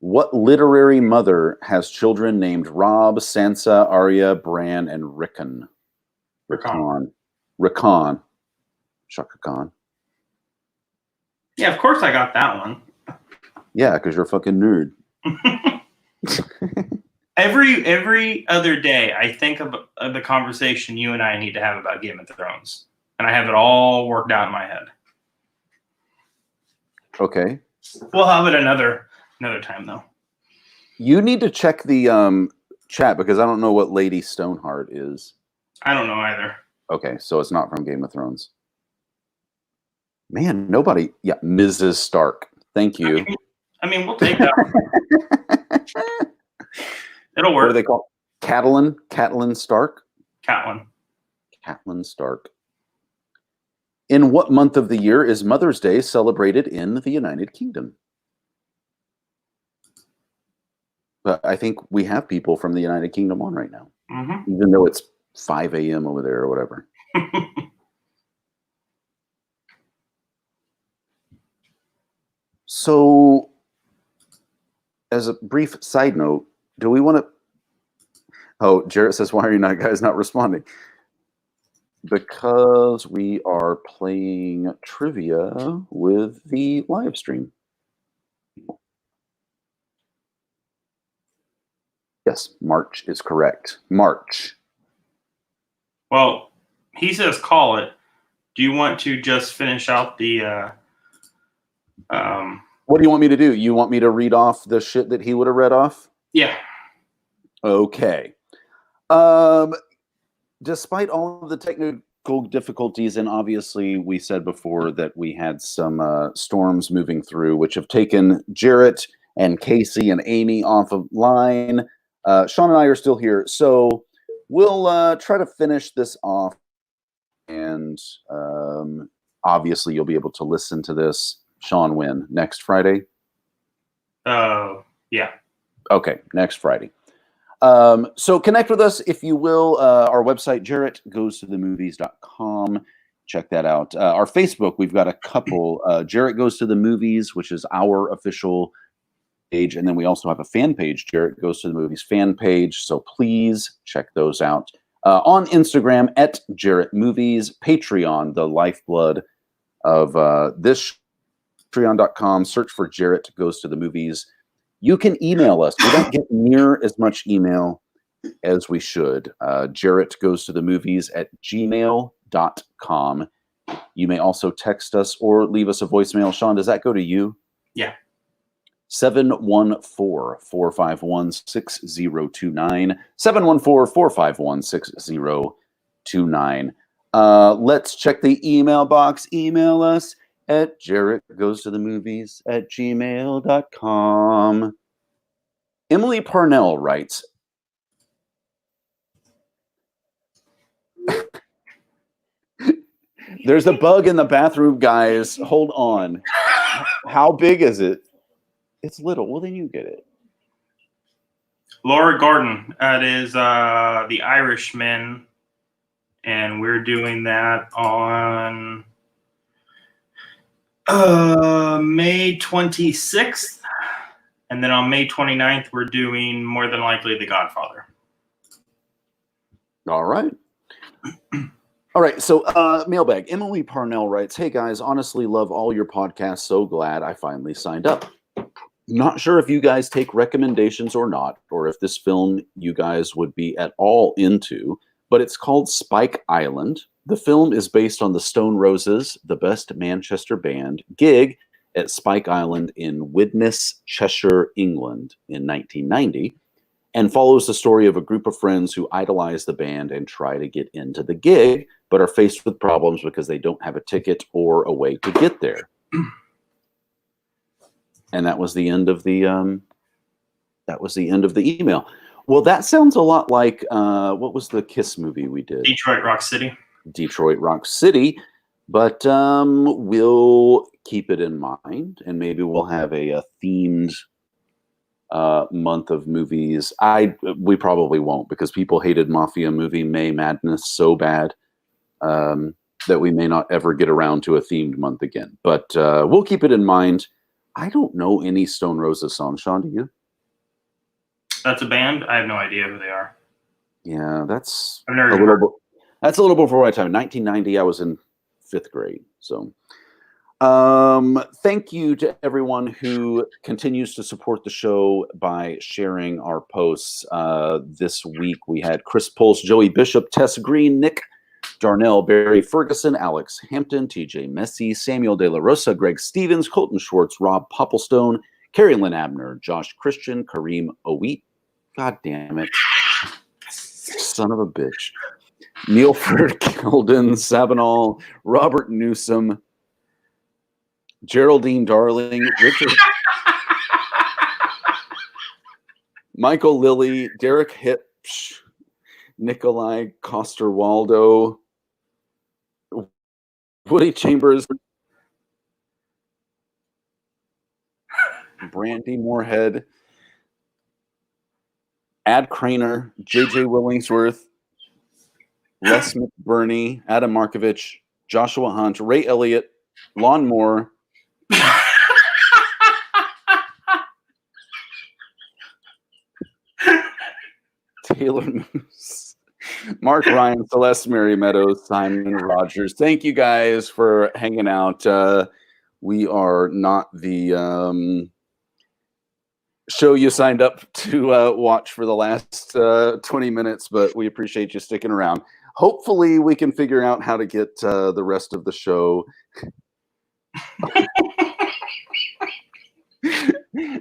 What literary mother has children named Rob, Sansa, Arya, Bran, and Rickon? Rickon. Shaka Khan. Yeah, of course I got that one. Yeah, because you're a fucking nerd. Every other day, I think of the conversation you and I need to have about Game of Thrones. And I have it all worked out in my head. Okay. We'll have it another time, though. You need to check the chat because I don't know what Lady Stoneheart is. I don't know either. Okay, so it's not from Game of Thrones. Man, nobody. Yeah, Mrs. Stark. Thank you. I mean, we'll take that one. It'll work. What are they called? Catelyn Stark? Catelyn Stark. In what month of the year is Mother's Day celebrated in the United Kingdom? But I think we have people from the United Kingdom on right now, even though it's 5 a.m. over there or whatever. So, as a brief side note, do we want to... Oh, Jarrett says, why are you guys not responding? Because we are playing trivia with the live stream. Yes, March is correct. March. Well, he says call it. Do you want to just finish out the... What do you want me to do? You want me to read off the shit that he would have read off? Yeah. Okay. Despite all of the technical difficulties, and obviously we said before that we had some storms moving through, which have taken Jarrett and Casey and Amy off of line. Sean and I are still here. So we'll try to finish this off. And obviously you'll be able to listen to this. Sean, when? Next Friday? Yeah. Okay, next Friday. So connect with us, if you will. Our website, JarrettGoesToTheMovies.com. Check that out. Our Facebook, we've got a couple. Jarrett Goes to the Movies, which is our official page. And then we also have a fan page, Jarrett Goes to the Movies fan page. So please check those out. On Instagram, @JarrettMovies. Patreon, the lifeblood of this Patreon.com. Search for Jarrett Goes to the Movies. You can email us. We don't get near as much email as we should. Jarrett Goes to the Movies at gmail.com. You may also text us or leave us a voicemail. Sean, does that go to you? Yeah. 714-451-6029. 714-451-6029. Let's check the email box. Email us at jarrettgoestothemovies@gmail.com. Emily Parnell writes, there's a bug in the bathroom, guys. Hold on. How big is it? It's little. Well, then you get it. Laura Gordon. That is The Irishman. And we're doing that on May 26th. And then on May 29th, we're doing more than likely The Godfather. All right. All right. So mailbag. Emily Parnell writes, hey, guys, honestly love all your podcasts. So glad I finally signed up. Not sure if you guys take recommendations or not, or if this film you guys would be at all into, but it's called Spike Island. The film is based on the Stone Roses, the best Manchester band, gig at Spike Island in Widnes, Cheshire, England in 1990, and follows the story of a group of friends who idolize the band and try to get into the gig, but are faced with problems because they don't have a ticket or a way to get there. And that was the end of the email. Well, that sounds a lot like what was the Kiss movie we did? Detroit Rock City. Detroit Rock City, but we'll keep it in mind, and maybe we'll have a themed month of movies. We probably won't, because people hated Mafia movie May Madness so bad that we may not ever get around to a themed month again. But we'll keep it in mind. I don't know any Stone Roses songs. Sean, do you? That's a band? I have no idea who they are. Yeah, that's I've never heard. That's a little before my time. 1990, I was in 5th grade. So thank you to everyone who continues to support the show by sharing our posts. This week we had Chris Pulse, Joey Bishop, Tess Green, Nick Darnell, Barry Ferguson, Alex Hampton, TJ Messi, Samuel De La Rosa, Greg Stevens, Colton Schwartz, Rob Popplestone, Carrie Lynn Abner, Josh Christian, Kareem Oweet. God damn it. Son of a bitch. Neilford, Keldon, Sabanol, Robert Newsom, Geraldine Darling, Richard, Michael Lilly, Derek Hipsch, Nikolai Coster-Waldo, Woody Chambers, Brandy Moorhead, Ad Craner, JJ Willingsworth, Les McBurney, Adam Markovich, Joshua Hunt, Ray Elliott, Lon Moore, Taylor Moose, Mark Ryan, Celeste Mary Meadows, Simon Rogers. Thank you guys for hanging out. We are not the show you signed up to watch for the last 20 minutes, but we appreciate you sticking around. Hopefully we can figure out how to get the rest of the show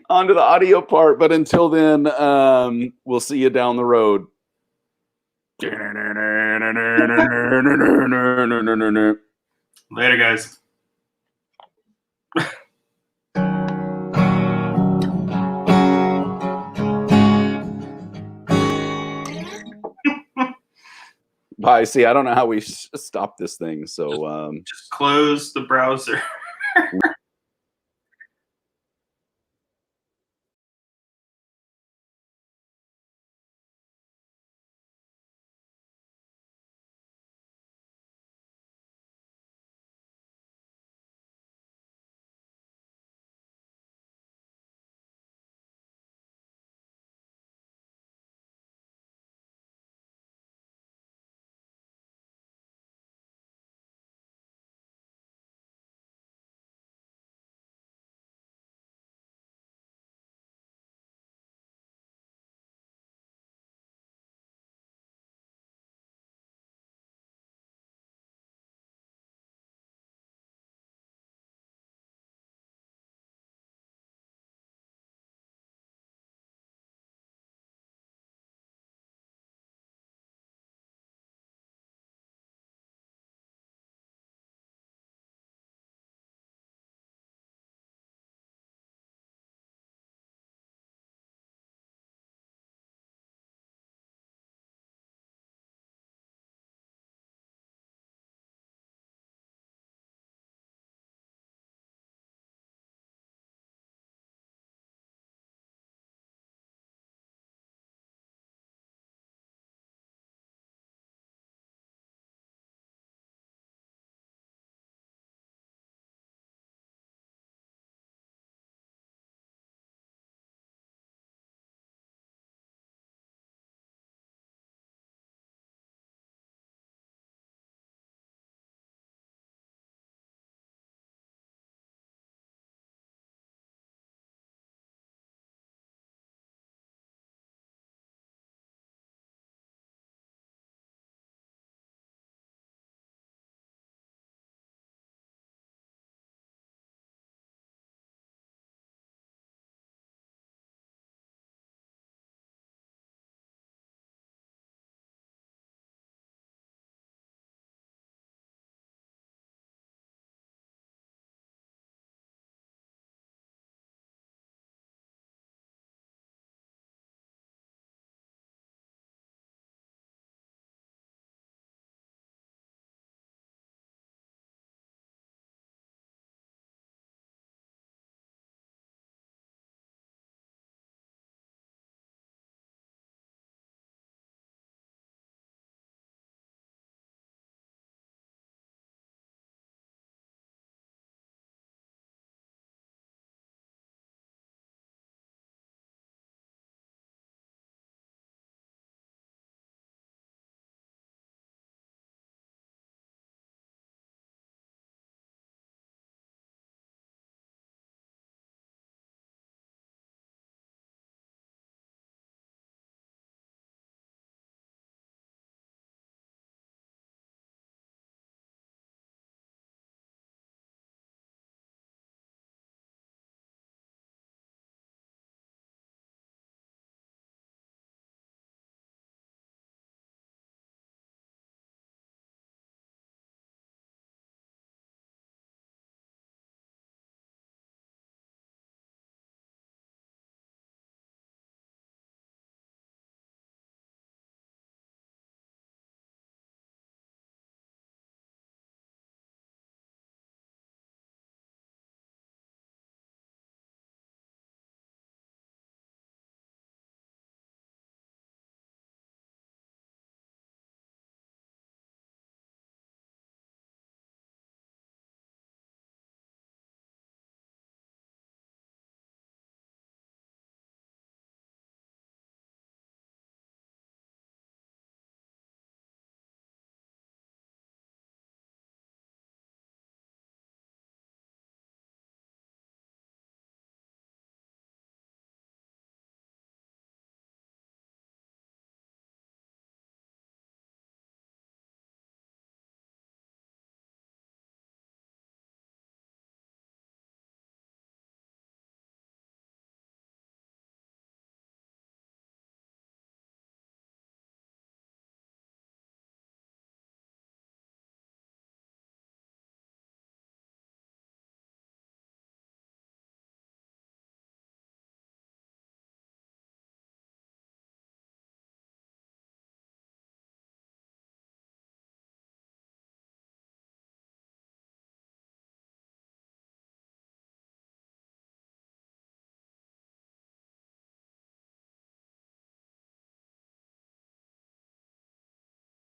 onto the audio part. But until then, we'll see you down the road. Later, guys. Bye. See, I don't know how we stop this thing. So just close the browser.